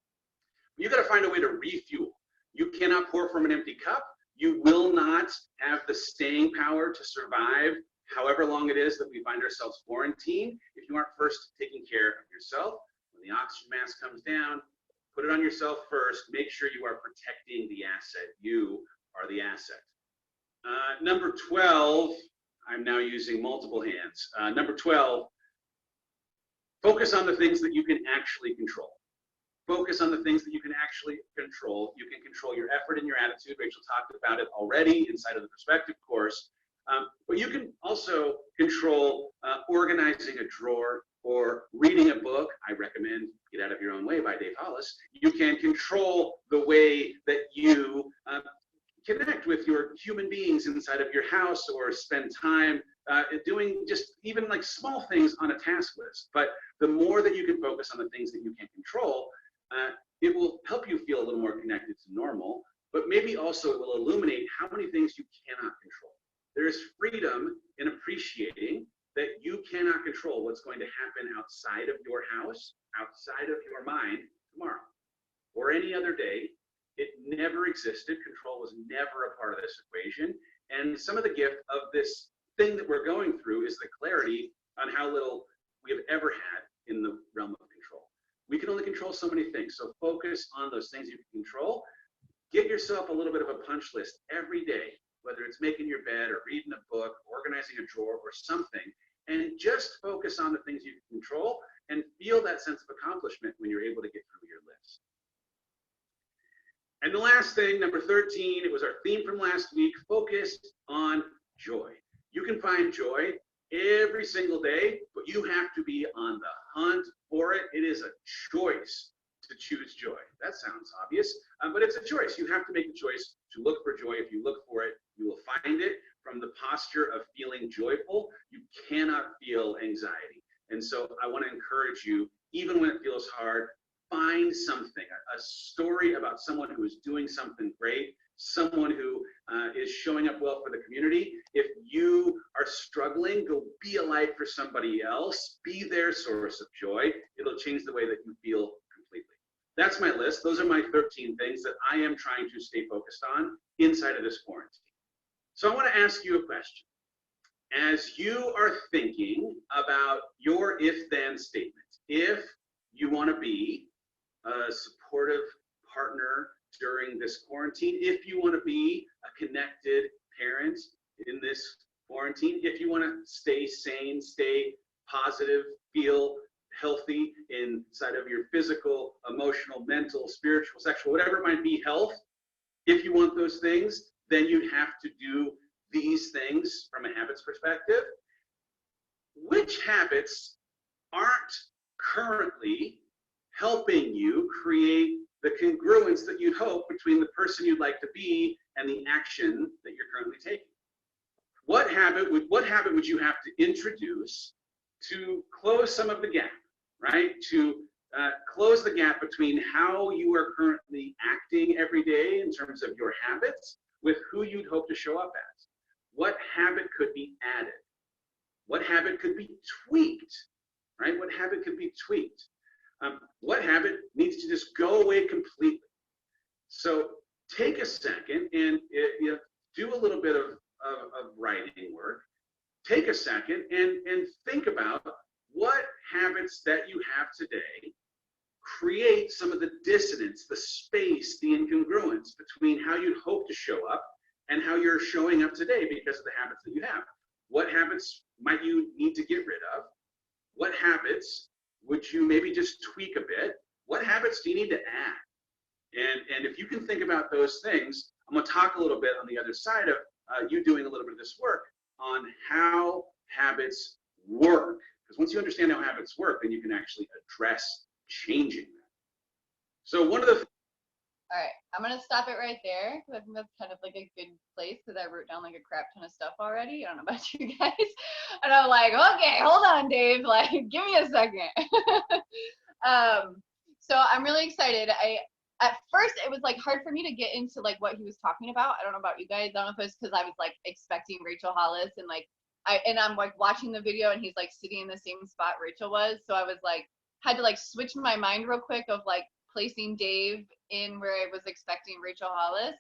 Speaker 9: You've got to find a way to refuel. You cannot pour from an empty cup. You will not have the staying power to survive however long it is that we find ourselves quarantined if you aren't first taking care of yourself. When the oxygen mask comes down, put it on yourself first. Make sure you are protecting the asset. You are the asset. Number 12, I'm now using multiple hands. Number 12, focus on the things that you can actually control. Focus on the things that you can actually control. You can control your effort and your attitude. Rachel talked about it already inside of the perspective course. But you can also control organizing a drawer or reading a book. I recommend Get Out of Your Own Way by Dave Hollis. You can control the way that you connect with your human beings inside of your house, or spend time doing just even like small things on a task list. But the more that you can focus on the things that you can control, it will help you feel a little more connected to normal, but maybe also it will illuminate how many things you cannot control. There is freedom in appreciating that you cannot control what's going to happen outside of your house, outside of your mind tomorrow, or any other day. It never existed. Control was never a part of this equation. And some of the gift of this thing that we're going through is the clarity on how little we have ever had in the realm of control. We can only control so many things. So focus on those things you can control. Get yourself a little bit of a punch list every day, whether it's making your bed or reading a book, organizing a drawer or something, and just focus on the things you can control and feel that sense of accomplishment when you're able to get through your list. And the last thing, number 13, it was our theme from last week, focus on joy. You can find joy every single day, but you have to be on the hunt for it. It is a choice to choose joy. That sounds obvious, but it's a choice. You have to make the choice to look for joy. If you look for it, you will find it. From the posture of feeling joyful, you cannot feel anxiety. And so I want to encourage you, even when it feels hard, find something, a story about someone who is doing something great, someone who is showing up well for the community. If you are struggling, go be a light for somebody else. Be their source of joy. It'll change the way that you feel completely. That's my list. Those are my 13 things that I am trying to stay focused on inside of this quarantine. So I want to ask you a question. As you are thinking about your if-then statement, if you want to be a supportive partner during this quarantine, if you want to be a connected parent in this quarantine, if you want to stay sane, stay positive, feel healthy inside of your physical, emotional, mental, spiritual, sexual, whatever it might be, health, if you want those things, then you have to do these things from a habits perspective. Which habits aren't currently helping you create the congruence that you'd hope between the person you'd like to be and the action that you're currently taking? What habit would you have to introduce to close some of the gap, right? To close the gap between how you are currently acting every day in terms of your habits with who you'd hope to show up as. What habit could be added? What habit could be tweaked, right? What habit could be tweaked? What habit needs to just go away completely? So take a second and do a little bit of writing work. Take a second and think about what habits that you have today create some of the dissonance, the space, the incongruence between how you'd hope to show up and how you're showing up today because of the habits that you have. What habits might you need to get rid of? What habits would you maybe just tweak a bit? What habits do you need to add? And if you can think about those things, I'm going to talk a little bit on the other side of you doing a little bit of this work on how habits work. Because once you understand how habits work, then you can actually address changing them. So one of the
Speaker 1: All right, I'm gonna stop it right there because I think that's kind of like a good place because I wrote down like a crap ton of stuff already. I don't know about you guys, and I'm like, okay, hold on, Dave. Like, give me a second. So I'm really excited. At first it was like hard for me to get into like what he was talking about. I don't know about you guys. I don't know if it's because I was like expecting Rachel Hollis and like I'm like watching the video and he's like sitting in the same spot Rachel was. So I was like had to like switch my mind real quick of like placing Dave in where I was expecting Rachel Hollis.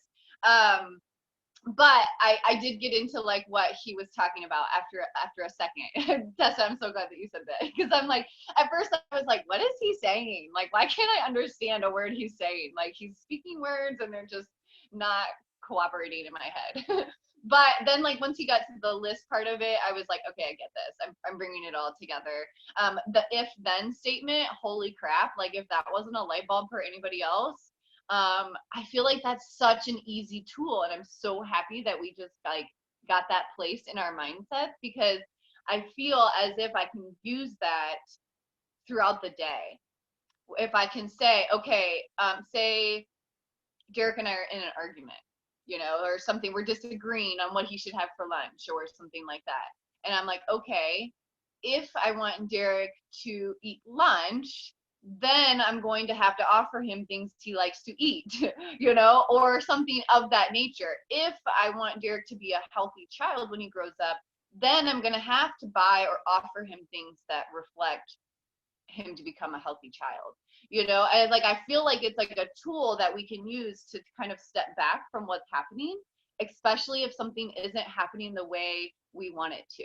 Speaker 1: But I did get into like what he was talking about after a second. Tessa, I'm so glad that you said that because I'm like, at first I was like, what is he saying? Like, why can't I understand a word he's saying? Like he's speaking words and they're just not cooperating in my head. But then like once he got to the list part of it, I was like, okay, I get this. I'm bringing it all together. The if then statement, holy crap. Like if that wasn't a light bulb for anybody else, I feel like that's such an easy tool. And I'm so happy that we just like got that placed in our mindsets because I feel as if I can use that throughout the day. If I can say, okay, say Derek and I are in an argument, you know, or something, we're disagreeing on what he should have for lunch or something like that. And I'm like, okay, if I want Derek to eat lunch, then I'm going to have to offer him things he likes to eat, you know, or something of that nature. If I want Derek to be a healthy child when he grows up, then I'm going to have to buy or offer him things that reflect him to become a healthy child, you know. And like I feel like it's like a tool that we can use to kind of step back from what's happening, especially if something isn't happening the way we want it to,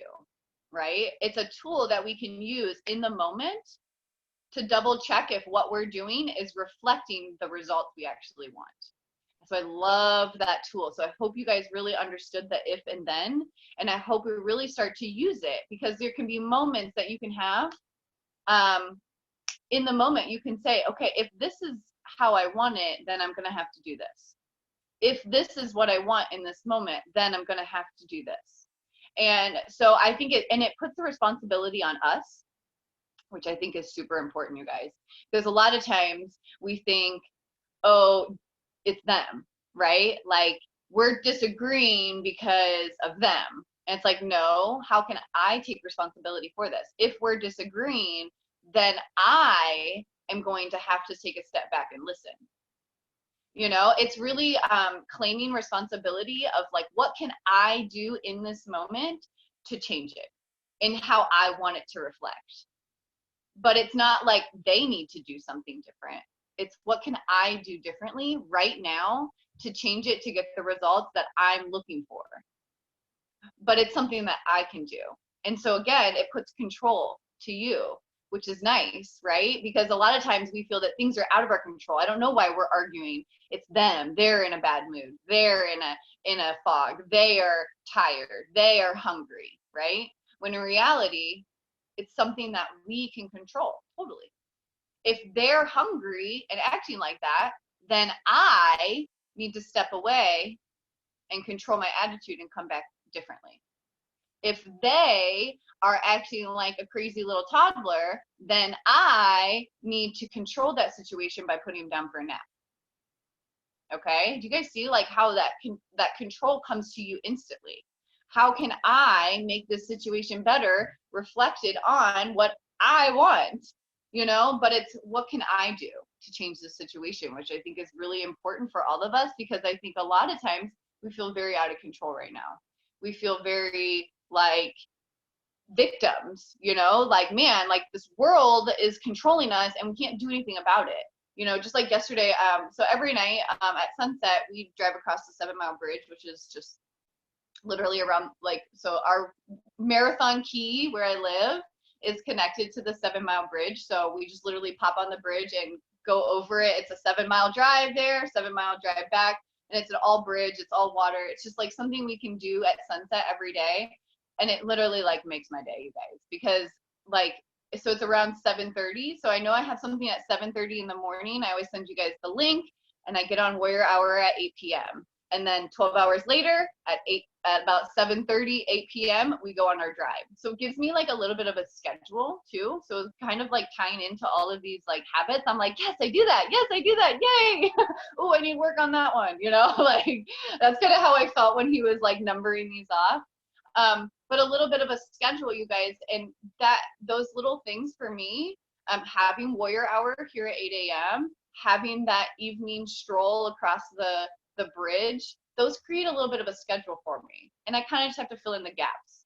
Speaker 1: right? It's a tool that we can use in the moment to double check if what we're doing is reflecting the results we actually want. So I love that tool. So I hope you guys really understood the if and then, and I hope we really start to use it, because there can be moments that you can have. In the moment, you can say, okay, if this is how I want it, then I'm going to have to do this. If this is what I want in this moment, then I'm going to have to do this. And so I think it puts the responsibility on us, which I think is super important, you guys. Because a lot of times we think, oh, it's them, right? Like, we're disagreeing because of them. And it's like, no, how can I take responsibility for this? If we're disagreeing, then I am going to have to take a step back and listen. It's really claiming responsibility of like, what can I do in this moment to change it and how I want it to reflect? But it's not like they need to do something different. It's what can I do differently right now to change it to get the results that I'm looking for. But it's something that I can do. And so again, it puts control to you, which is nice, right? Because a lot of times we feel that things are out of our control. I don't know why we're arguing. It's them. They're in a bad mood. They're in a fog. They are tired. They are hungry, right? When in reality, it's something that we can control totally. If they're hungry and acting like that, then I need to step away and control my attitude and come back differently. If they are acting like a crazy little toddler, then I need to control that situation by putting them down for a nap. Okay? Do you guys see like how that control comes to you instantly? How can I make this situation better reflected on what I want? But it's what can I do to change the situation, which I think is really important for all of us, because I think a lot of times we feel very out of control right now. We feel very like victims, like, man, like this world is controlling us and we can't do anything about it. Just like yesterday, so every night at sunset, we drive across the 7 Mile Bridge, which is just literally around, like, so our Marathon Key where I live is connected to the 7 Mile Bridge. So we just literally pop on the bridge and go over it. It's a 7-mile drive there, 7-mile drive back, and it's an all bridge, it's all water. It's just like something we can do at sunset every day. And it literally like makes my day, you guys, because like, so it's around 7:30. So I know I have something at 7:30 in the morning. I always send you guys the link, and I get on Warrior Hour at 8 p.m. And then 12 hours later at about 7:30, 8 p.m., we go on our drive. So it gives me like a little bit of a schedule too. So it's kind of like tying into all of these like habits. I'm like, yes, I do that. Yes, I do that. Yay. Oh, I need work on that one. Like that's kind of how I felt when he was like numbering these off. But a little bit of a schedule, you guys, and those little things for me, having Warrior Hour here at 8 a.m., having that evening stroll across the bridge, those create a little bit of a schedule for me. And I kind of just have to fill in the gaps,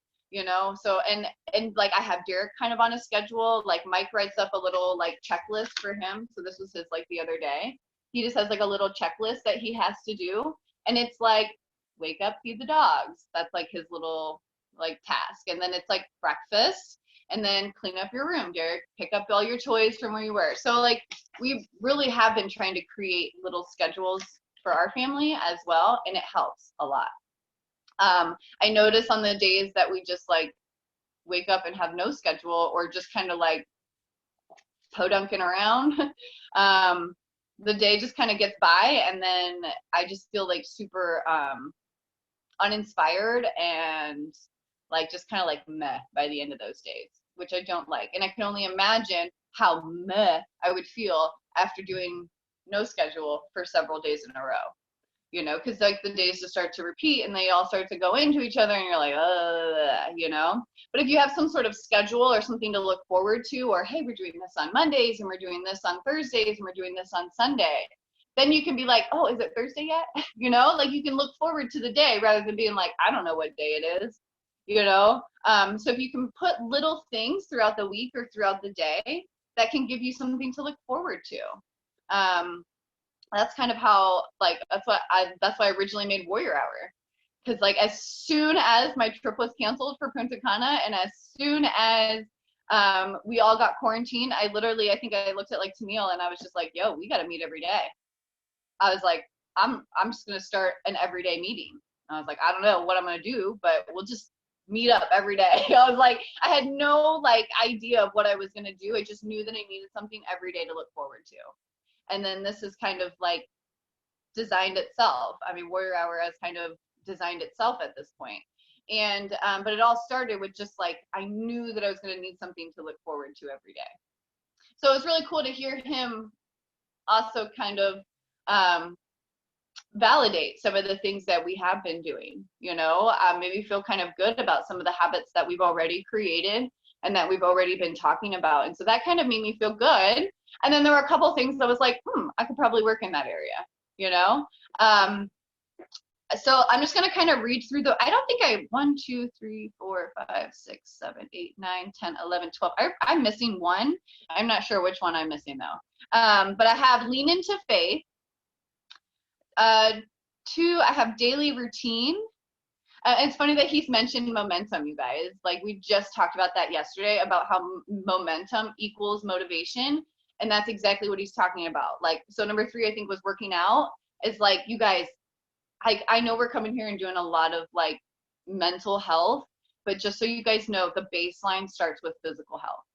Speaker 1: so, and like I have Derek kind of on a schedule, like Mike writes up a little like checklist for him. So this was his like the other day. He just has like a little checklist that he has to do. And it's like, wake up, feed the dogs. That's like his little like task. And then it's like breakfast, and then clean up your room, Derek, pick up all your toys from where you were. So like we really have been trying to create little schedules for our family as well, and it helps a lot. I notice on the days that we just like wake up and have no schedule, or just kind of like podunking around, the day just kind of gets by, and then I just feel like super uninspired and like just kind of like meh by the end of those days, which I don't like. And I can only imagine how meh I would feel after doing no schedule for several days in a row, because like the days just start to repeat and they all start to go into each other, and you're like, But if you have some sort of schedule or something to look forward to, or hey, we're doing this on Mondays and we're doing this on Thursdays and we're doing this on Sunday, then you can be like, oh, is it Thursday yet? Like you can look forward to the day rather than being like, I don't know what day it is, So if you can put little things throughout the week or throughout the day, that can give you something to look forward to. That's kind of how, like, that's why I originally made Warrior Hour. Because like as soon as my trip was canceled for Punta Cana, and as soon as we all got quarantined, I think I looked at like Tamil, and I was just like, yo, we got to meet every day. I was like, I'm just gonna start an everyday meeting. And I was like, I don't know what I'm gonna do, but we'll just meet up every day. I was like, I had no like idea of what I was gonna do. I just knew that I needed something every day to look forward to. And then this is kind of like designed itself. I mean, Warrior Hour has kind of designed itself at this point. And but it all started with just like, I knew that I was going to need something to look forward to every day. So it was really cool to hear him also kind of validate some of the things that we have been doing, you know, maybe feel kind of good about some of the habits that we've already created and that we've already been talking about. And so that kind of made me feel good. And then there were a couple of things that was like, I could probably work in that area, you know? So I'm just going to kind of read through I don't think 1, 2, 3, 4, 5, 6, 7, 8, 9, 10, 11, 12. I'm missing one. I'm not sure which one I'm missing though. But I have lean into faith. 2, I have daily routine. It's funny that he's mentioned momentum, you guys. Like we just talked about that yesterday about how momentum equals motivation. And that's exactly what he's talking about. Like, so number 3, I think was working out. Is like, you guys, I know we're coming here and doing a lot of like mental health, but just so you guys know, the baseline starts with physical health.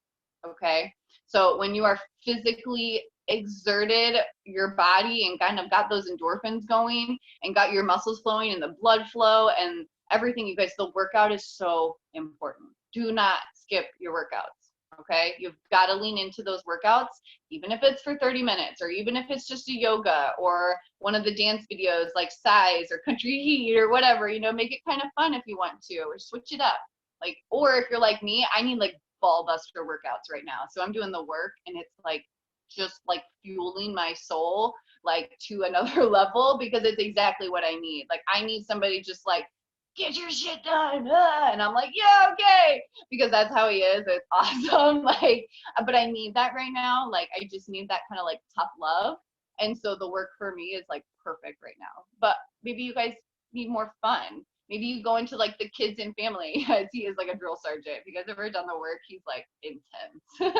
Speaker 1: Okay. So when you are physically exerted your body and kind of got those endorphins going and got your muscles flowing and the blood flow and everything, you guys, the workout is so important. Do not skip your workouts. Okay. You've got to lean into those workouts, even if it's for 30 minutes, or even if it's just a yoga or one of the dance videos like Size or Country Heat or whatever, you know, make it kind of fun if you want to, or switch it up. Like, or if you're like me, I need like ball buster workouts right now. So I'm doing the work and it's like, just like fueling my soul like to another level, because it's exactly what I need. Like I need somebody just like, get your shit done, and I'm like, yeah, okay, because that's how he is. It's awesome. Like, but I need that right now. Like I just need that kind of like tough love. And so the work for me is like perfect right now. But maybe you guys need more fun. Maybe you go into like the kids and family, as he is like a drill sergeant. If you guys ever done the work, he's like intense.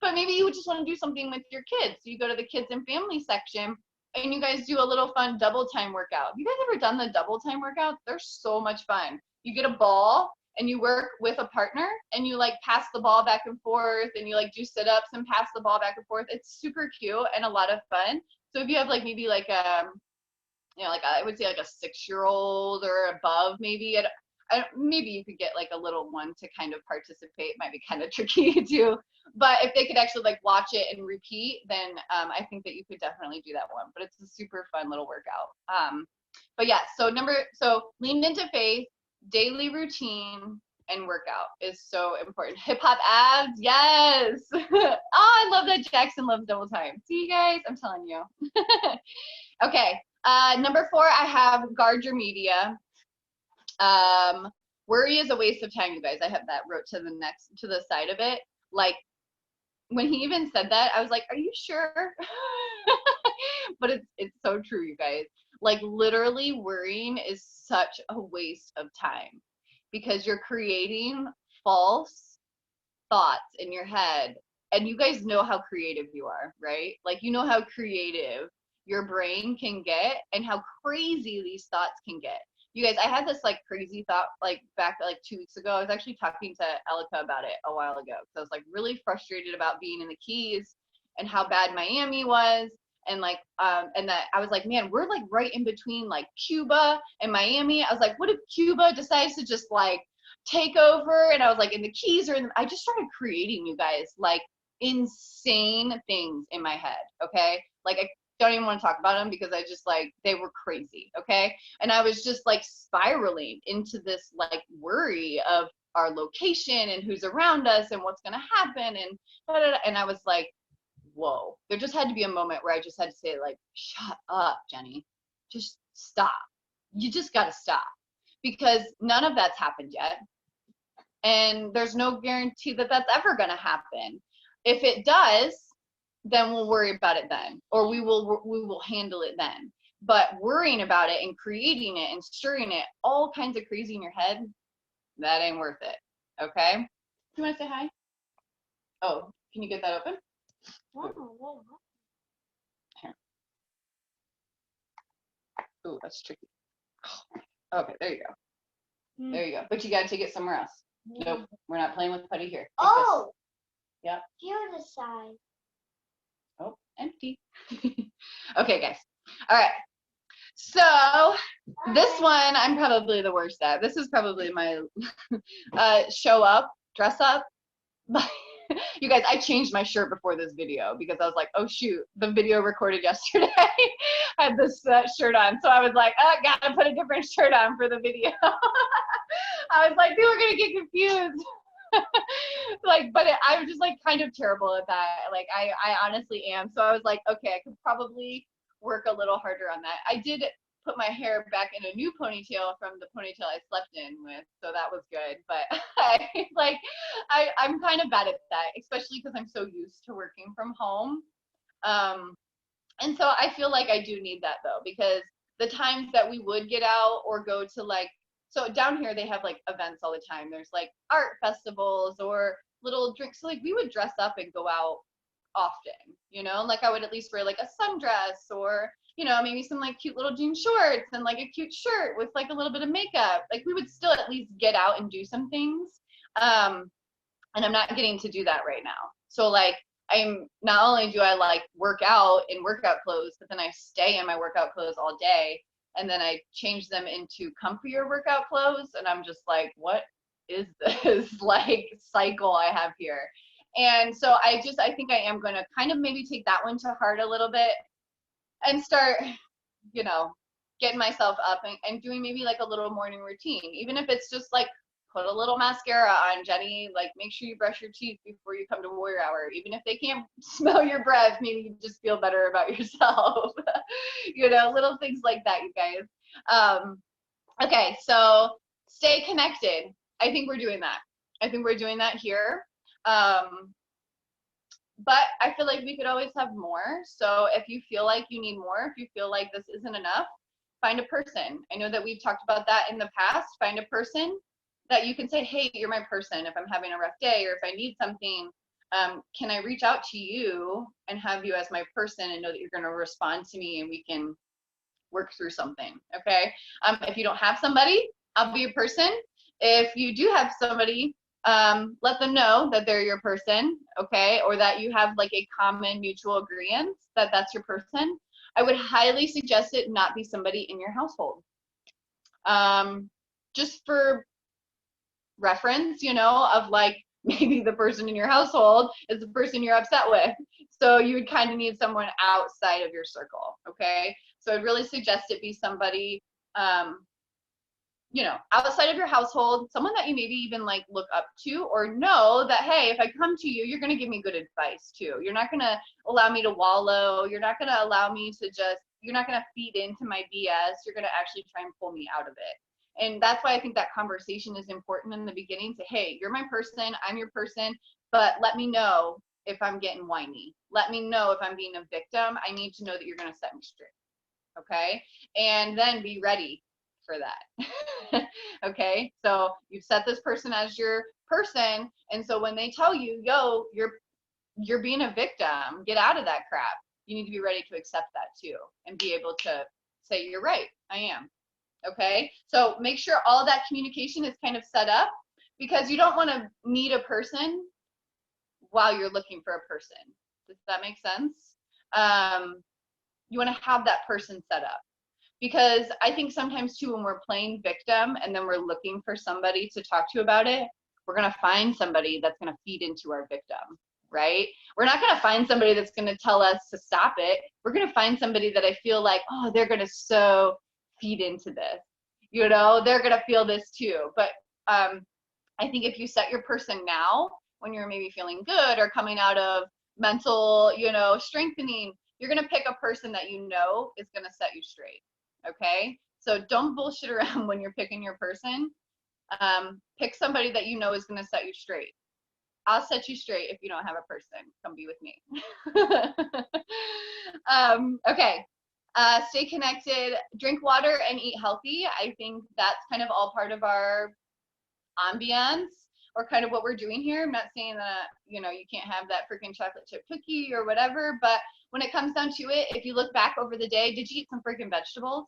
Speaker 1: But maybe you just want to do something with your kids. So you go to the kids and family section and you guys do a little fun double time workout. Have you guys ever done the double time workouts? They're so much fun. You get a ball and you work with a partner and you like pass the ball back and forth and you like do sit-ups and pass the ball back and forth. It's super cute and a lot of fun. So if you have like maybe like you know, like I would say like a 6-year-old or above, maybe. Maybe you could get like a little one to kind of participate. Might be kind of tricky too. But if they could actually like watch it and repeat, then I think that you could definitely do that one. But it's a super fun little workout. But yeah, so lean into faith, daily routine, and workout is so important. Hip hop abs, yes. Oh, I love that Jackson loves double time. See you guys, I'm telling you. Okay. Number 4, I have guard your media. Worry is a waste of time, you guys. I have that wrote to the side of it. Like when he even said that, I was like, are you sure? But it's so true, you guys. Like literally worrying is such a waste of time because you're creating false thoughts in your head. And you guys know how creative you are, right? Like you know how creative your brain can get and how crazy these thoughts can get. You guys, I had this like crazy thought like back like 2 weeks ago. I was actually talking to Elika about it a while ago. So I was like really frustrated about being in the Keys and how bad Miami was. And like, and that I was like, man, we're like right in between like Cuba and Miami. I was like, what if Cuba decides to just like take over? And I was like, in the Keys I just started creating, you guys, like insane things in my head. Okay. Like I don't even want to talk about them because I just like, they were crazy. Okay. And I was just like spiraling into this like worry of our location and who's around us and what's going to happen. And I was like, whoa, there just had to be a moment where I just had to say like, shut up, Jenny, just stop. You just got to stop because none of that's happened yet. And there's no guarantee that that's ever going to happen. If it does, then we'll worry about it then, or we will handle it then. But worrying about it and creating it and stirring it, all kinds of crazy in your head, that ain't worth it. Okay? You want to say hi? Oh, can you get that open? Here. Ooh, that's tricky. Okay, there you go. There you go. But you gotta take it somewhere else. Nope, we're not playing with putty here. Take
Speaker 10: Oh.
Speaker 1: This. Yep.
Speaker 10: Here's the side.
Speaker 1: Oh, empty. Okay, guys. All right. So this one I'm probably the worst at. This is probably my show up, dress up. But you guys, I changed my shirt before this video because I was like, oh shoot, the video recorded yesterday had this shirt on. So I was like, oh, gotta put a different shirt on for the video. I was like, people are gonna get confused. Like, but I was just like kind of terrible at that. Like I honestly am. So I was like, okay, I could probably work a little harder on that. I did put my hair back in a new ponytail from the ponytail I slept in with, so that was good. But I'm kind of bad at that, especially because I'm so used to working from home. And so I feel like I do need that though, because the times that we would get out or go to like, so down here they have like events all the time. There's like art festivals or little drinks. So like we would dress up and go out often, you know, like I would at least wear like a sundress or, you know, maybe some like cute little jean shorts and like a cute shirt with like a little bit of makeup. Like we would still at least get out and do some things. And I'm not getting to do that right now. So like I'm not only do I like work out in workout clothes, but then I stay in my workout clothes all day. And then I change them into comfier workout clothes. And I'm just like, what is this like cycle I have here? And so I think I am going to kind of maybe take that one to heart a little bit and start, you know, getting myself up and doing maybe like a little morning routine, even if it's just like put a little mascara on, Jenny, like make sure you brush your teeth before you come to warrior hour. Even if they can't smell your breath, maybe you just feel better about yourself. You know, little things like that, you guys. Okay, so stay connected. I think we're doing that. I think we're doing that here. But I feel like we could always have more. So if you feel like you need more, if you feel like this isn't enough, find a person. I know that we've talked about that in the past. Find a person that you can say, hey, you're my person. If I'm having a rough day or if I need something, can I reach out to you and have you as my person and know that you're going to respond to me and we can work through something, okay? If you don't have somebody, I'll be your person. If you do have somebody, let them know that they're your person, okay? Or that you have like a common mutual agreement that that's your person. I would highly suggest it not be somebody in your household. Just for reference, you know, of like maybe the person in your household is the person you're upset with. So you would kind of need someone outside of your circle, okay? So I'd really suggest it be somebody, you know, outside of your household, someone that you maybe even like look up to or know that, hey, if I come to you, you're going to give me good advice too. You're not going to allow me to wallow. You're not going to allow me to just, you're not going to feed into my BS. You're going to actually try and pull me out of it. And that's why I think that conversation is important in the beginning to, hey, you're my person, I'm your person, but let me know if I'm getting whiny. Let me know if I'm being a victim. I need to know that you're going to set me straight. Okay. And then be ready for that. Okay. So you've set this person as your person. And so when they tell you, yo, you're being a victim, get out of that crap. You need to be ready to accept that too and be able to say, you're right, I am. Okay, so make sure all of that communication is kind of set up because you don't want to meet a person while you're looking for a person. Does that make sense? You want to have that person set up because I think sometimes too when we're playing victim and then we're looking for somebody to talk to about it, we're going to find somebody that's going to feed into our victim, right? We're not going to find somebody that's going to tell us to stop it. We're going to find somebody that I feel like, oh, they're going to feed into this, you know, they're gonna feel this too. But I think if you set your person now when you're maybe feeling good or coming out of mental, you know, strengthening, you're gonna pick a person that you know is gonna set you straight. Okay, so don't bullshit around when you're picking your person. Pick somebody that you know is gonna set you straight. I'll set you straight if you don't have a person. Come be with me. Okay. Stay connected, drink water, and eat healthy. I think that's kind of all part of our ambiance or kind of what we're doing here. I'm not saying that, you know, you can't have that freaking chocolate chip cookie or whatever, but when it comes down to it, if you look back over the day, did you eat some freaking vegetables?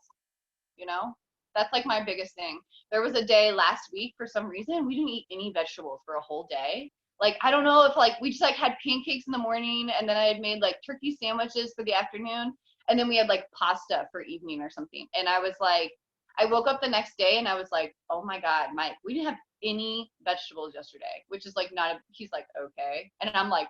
Speaker 1: you know? That's like my biggest thing. There was a day last week, for some reason, we didn't eat any vegetables for a whole day. Like, I don't know if like we just like had pancakes in the morning, and then I had made like turkey sandwiches for the afternoon, and then we had like pasta for evening or something. And I was like, I woke up the next day and I was like, oh my God, Mike, we didn't have any vegetables yesterday, which is like not, he's like, okay. And I'm like,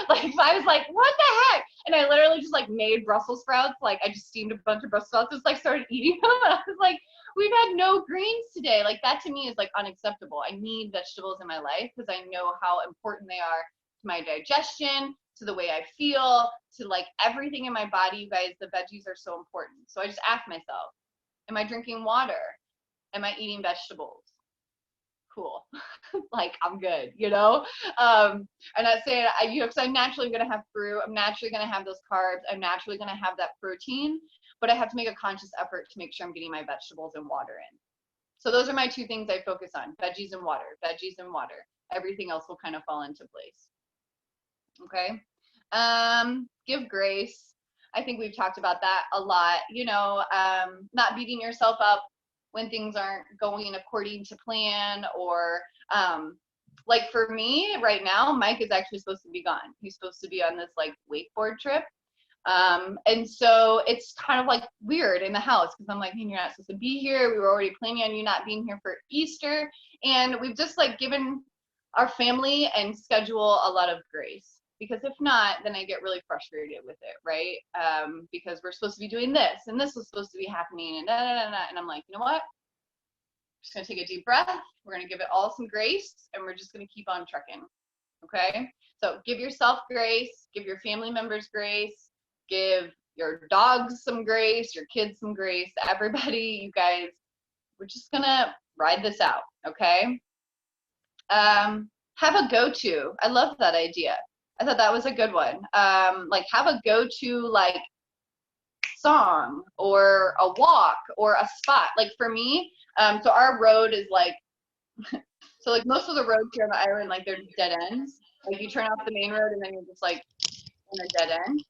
Speaker 1: like, I was like, what the heck? And I literally just like made Brussels sprouts. Like I just steamed a bunch of Brussels sprouts, just like started eating them. And I was like, we've had no greens today. Like that to me is like unacceptable. I need vegetables in my life because I know how important they are to my digestion, to the way I feel, to like everything in my body. You guys, the veggies are so important. So I just ask myself, am I drinking water? Am I eating vegetables? Cool. Like I'm good, you know? And I say, you know, because I'm naturally going to have fruit. I'm naturally going to have those carbs. I'm naturally going to have that protein, but I have to make a conscious effort to make sure I'm getting my vegetables and water in. So those are my two things I focus on: veggies and water, veggies and water. Everything else will kind of fall into place. Okay. Give grace. I think we've talked about that a lot. You know, not beating yourself up when things aren't going according to plan, or like for me right now, Mike is actually supposed to be gone. He's supposed to be on this like wakeboard trip. And so it's kind of like weird in the house because I'm like, hey, you're not supposed to be here. We were already planning on you not being here for Easter. And we've just like given our family and schedule a lot of grace. Because if not, then I get really frustrated with it, right? Because we're supposed to be doing this, and this was supposed to be happening, and da da da da. And I'm like, you know what? I'm just gonna take a deep breath. We're gonna give it all some grace, and we're just gonna keep on trucking. Okay? So give yourself grace, give your family members grace, give your dogs some grace, your kids some grace, everybody, you guys. We're just gonna ride this out, okay? Have a go-to. I love that idea. I thought that was a good one. Like have a go-to like song or a walk or a spot. Like for me, so our road is like, so like most of the roads here on the island, like they're dead ends. Like you turn off the main road and then you're just like in a dead end.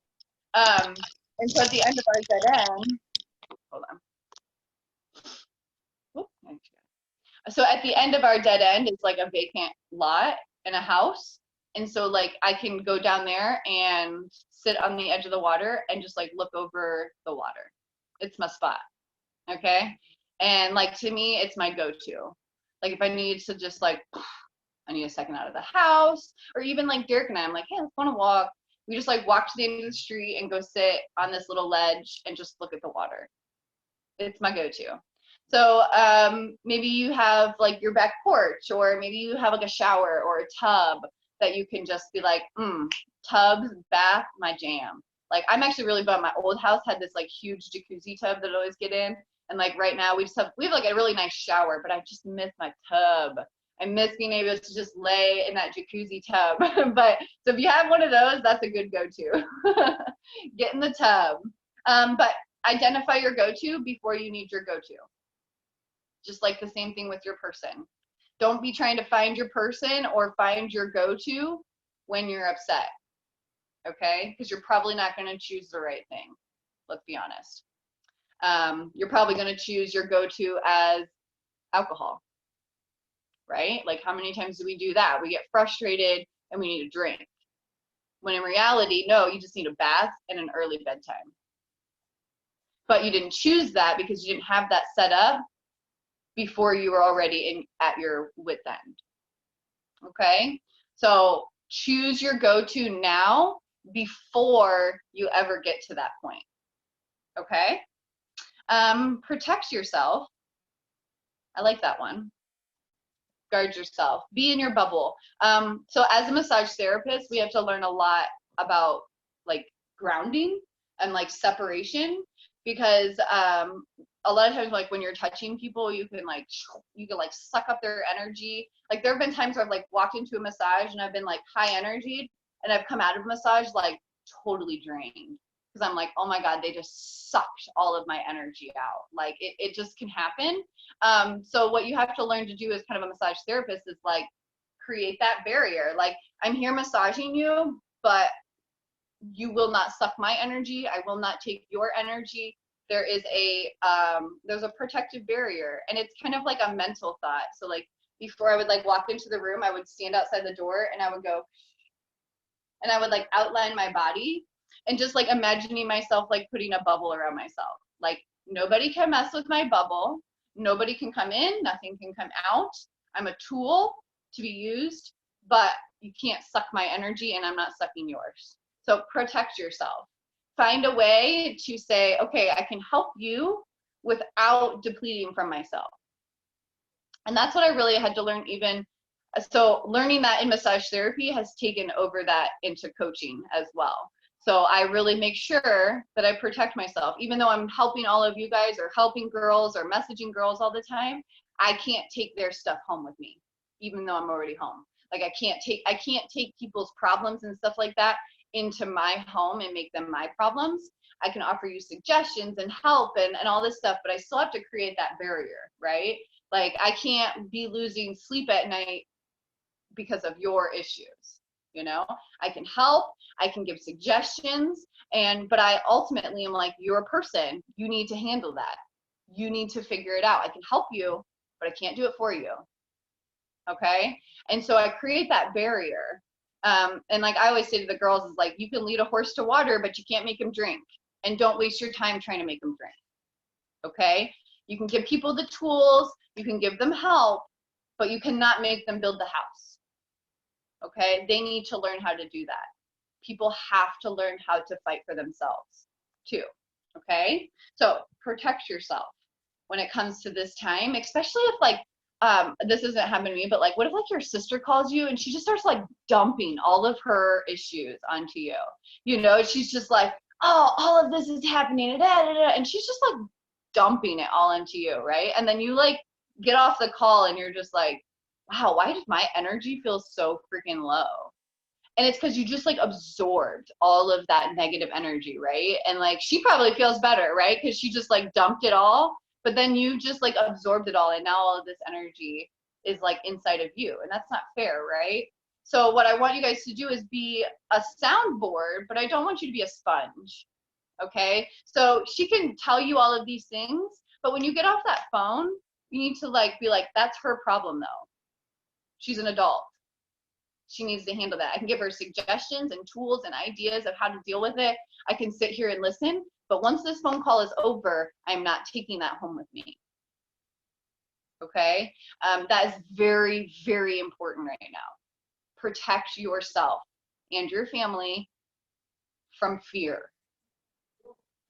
Speaker 1: And so at the end of our dead end, hold on. Whoop, so at the end of our dead end, it's like a vacant lot and a house. And so like I can go down there and sit on the edge of the water and just like look over the water. It's my spot. Okay. And like to me, it's my go-to. Like if I need to just like, I need a second out of the house, or even like Derek and I'm like, hey, let's go on a walk. We just like walk to the end of the street and go sit on this little ledge and just look at the water. It's my go-to. So maybe you have like your back porch, or maybe you have like a shower or a tub that you can just be like, tub, bath, my jam. Like I'm actually really bummed. My old house had this like huge jacuzzi tub that I always get in. And like right now we have like a really nice shower, but I just miss my tub. I miss being able to just lay in that jacuzzi tub. But so if you have one of those, that's a good go-to. Get in the tub. But identify your go-to before you need your go-to. Just like the same thing with your person. Don't be trying to find your person or find your go-to when you're upset, okay? Because you're probably not going to choose the right thing. Let's be honest. You're probably going to choose your go-to as alcohol, right? Like how many times do we do that? We get frustrated and we need a drink. When in reality, no, you just need a bath and an early bedtime. But you didn't choose that because you didn't have that set up before you were already at your wit's end. Okay? So choose your go-to now before you ever get to that point. Okay? Protect yourself. I like that one. Guard yourself. Be in your bubble. So as a massage therapist, we have to learn a lot about like grounding and like separation, because a lot of times like when you're touching people, you can like suck up their energy. Like there have been times where I've like walked into a massage and I've been like high energied, and I've come out of massage like totally drained, because I'm like, oh my God, they just sucked all of my energy out. Like it just can happen. So what you have to learn to do as kind of a massage therapist is like create that barrier. Like I'm here massaging you, but you will not suck my energy. I will not take your energy. there is there's a protective barrier, and it's kind of like a mental thought. So like before I would like walk into the room, I would stand outside the door and I would go, and I would like outline my body and just like imagining myself like putting a bubble around myself. Like nobody can mess with my bubble. Nobody can come in, nothing can come out. I'm a tool to be used, but you can't suck my energy and I'm not sucking yours. So protect yourself. Find a way to say, okay, I can help you without depleting from myself. And that's what I really had to learn even. So learning that in massage therapy has taken over that into coaching as well. So I really make sure that I protect myself. Even though I'm helping all of you guys or helping girls or messaging girls all the time, I can't take their stuff home with me, even though I'm already home. Like I can't take people's problems and stuff like that into my home and make them my problems. I can offer you suggestions and help and all this stuff, but I still have to create that barrier, right? Like I can't be losing sleep at night because of your issues. You know, I can help, I can give suggestions, but I ultimately am like, you're a person, you need to handle that. You need to figure it out. I can help you, but I can't do it for you. Okay. And so I create that barrier. And like I always say to the girls is like, you can lead a horse to water, but you can't make him drink, and don't waste your time trying to make him drink. Okay. You can give people the tools, you can give them help, but you cannot make them build the house. Okay, they need to learn how to do that. People have to learn how to fight for themselves too. Okay, so protect yourself when it comes to this time, especially if like this isn't happening to me, but like what if like your sister calls you and she just starts like dumping all of her issues onto you? You know, she's just like, oh, all of this is happening, and she's just like dumping it all into you, right? And then you like get off the call and you're just like, wow, why does my energy feel so freaking low? And it's because you just like absorbed all of that negative energy, right? And like she probably feels better, right? Because she just like dumped it all, but then you just like absorbed it all, and now all of this energy is like inside of you, and that's not fair, right? So what I want you guys to do is be a soundboard, but I don't want you to be a sponge. Okay, so she can tell you all of these things, but when you get off that phone, you need to like be like, that's her problem though. She's an adult. She needs to handle that. I can give her suggestions and tools and ideas of how to deal with it. I can sit here and listen, but once this phone call is over, I'm not taking that home with me. Okay, that is very, very important right now. Protect yourself and your family from fear.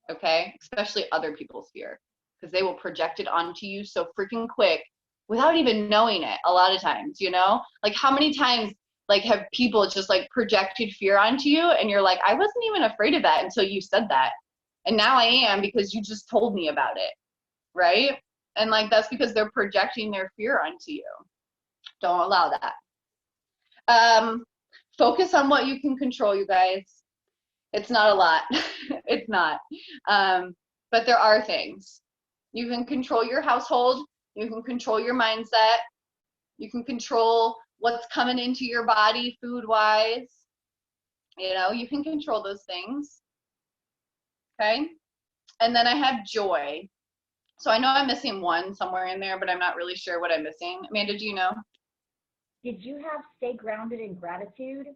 Speaker 1: Okay, especially other people's fear, because they will project it onto you so freaking quick without even knowing it a lot of times, you know? Like how many times like have people just like projected fear onto you and you're like, I wasn't even afraid of that until you said that. And now I am because you just told me about it, right? And like that's because they're projecting their fear onto you. Don't allow that. Focus on what you can control, you guys. It's not a lot. It's not. But there are things. You can control your household. You can control your mindset. You can control what's coming into your body food-wise. You know, you can control those things. Okay? And then I have joy. So I know I'm missing one somewhere in there, but I'm not really sure what I'm missing. Amanda, do you know?
Speaker 10: Did you have stay grounded in gratitude?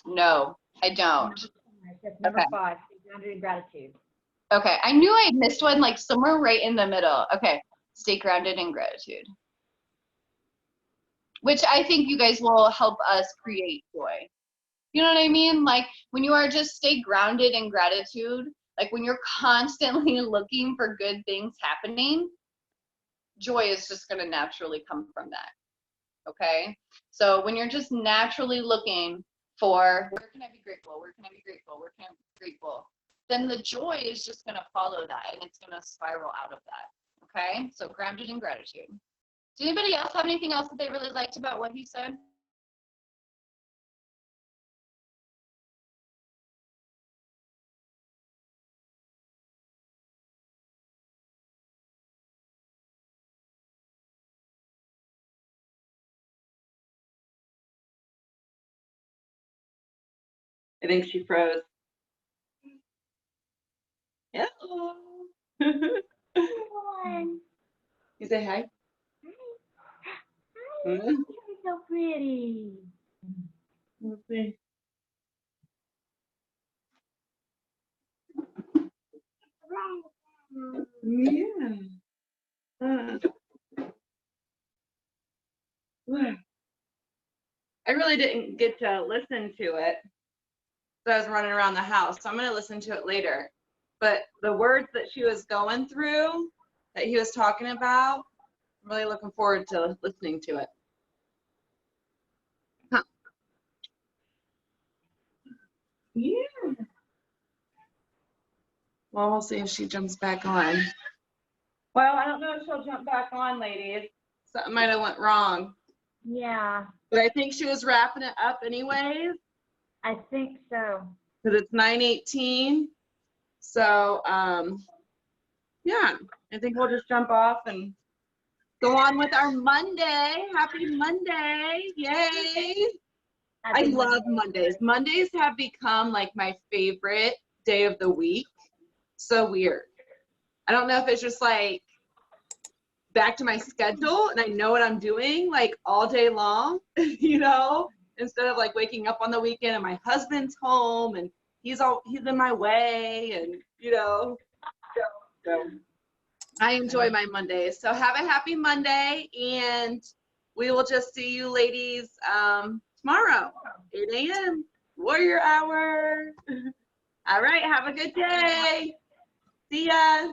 Speaker 1: No, I don't.
Speaker 10: That's number 5, stay grounded in gratitude.
Speaker 1: Okay, I knew I missed one like somewhere right in the middle. Okay, stay grounded in gratitude. Which I think you guys will help us create joy. You know what I mean? Like when you are just stay grounded in gratitude, like when you're constantly looking for good things happening, joy is just going to naturally come from that. Okay? So when you're just naturally looking for where can I be grateful? Where can I be grateful? Where can I be grateful? Then the joy is just going to follow that and it's going to spiral out of that. Okay? So grounded in gratitude. Does anybody else have anything else that they really liked about what he said?
Speaker 2: I think she froze. Hello. You say hi?
Speaker 10: Hi. You're so pretty.
Speaker 2: Let's see. Yeah. I really didn't get to listen to it. So I was running around the house. So I'm going to listen to it later. But the words that she was going through, that he was talking about, I'm really looking forward to listening to it. Huh. Yeah. Well, we'll see if she jumps back on. Well, I don't know if she'll jump back on, ladies. Something might have went wrong.
Speaker 10: Yeah,
Speaker 2: But I think she was wrapping it up anyways,
Speaker 10: I think so.
Speaker 2: because it's 9:18. So, yeah, I think we'll just jump off and go on with our Monday. Happy Monday. Yay. I love Mondays. Mondays have become like my favorite day of the week. So weird. I don't know if it's just like back to my schedule and I know what I'm doing like all day long, you know, instead of like waking up on the weekend and my husband's home and he's in my way and, you know, so I enjoy my Mondays. So have a happy Monday and we will just see you ladies tomorrow, 8 a.m. Warrior Hour. All right. Have a good day. See ya.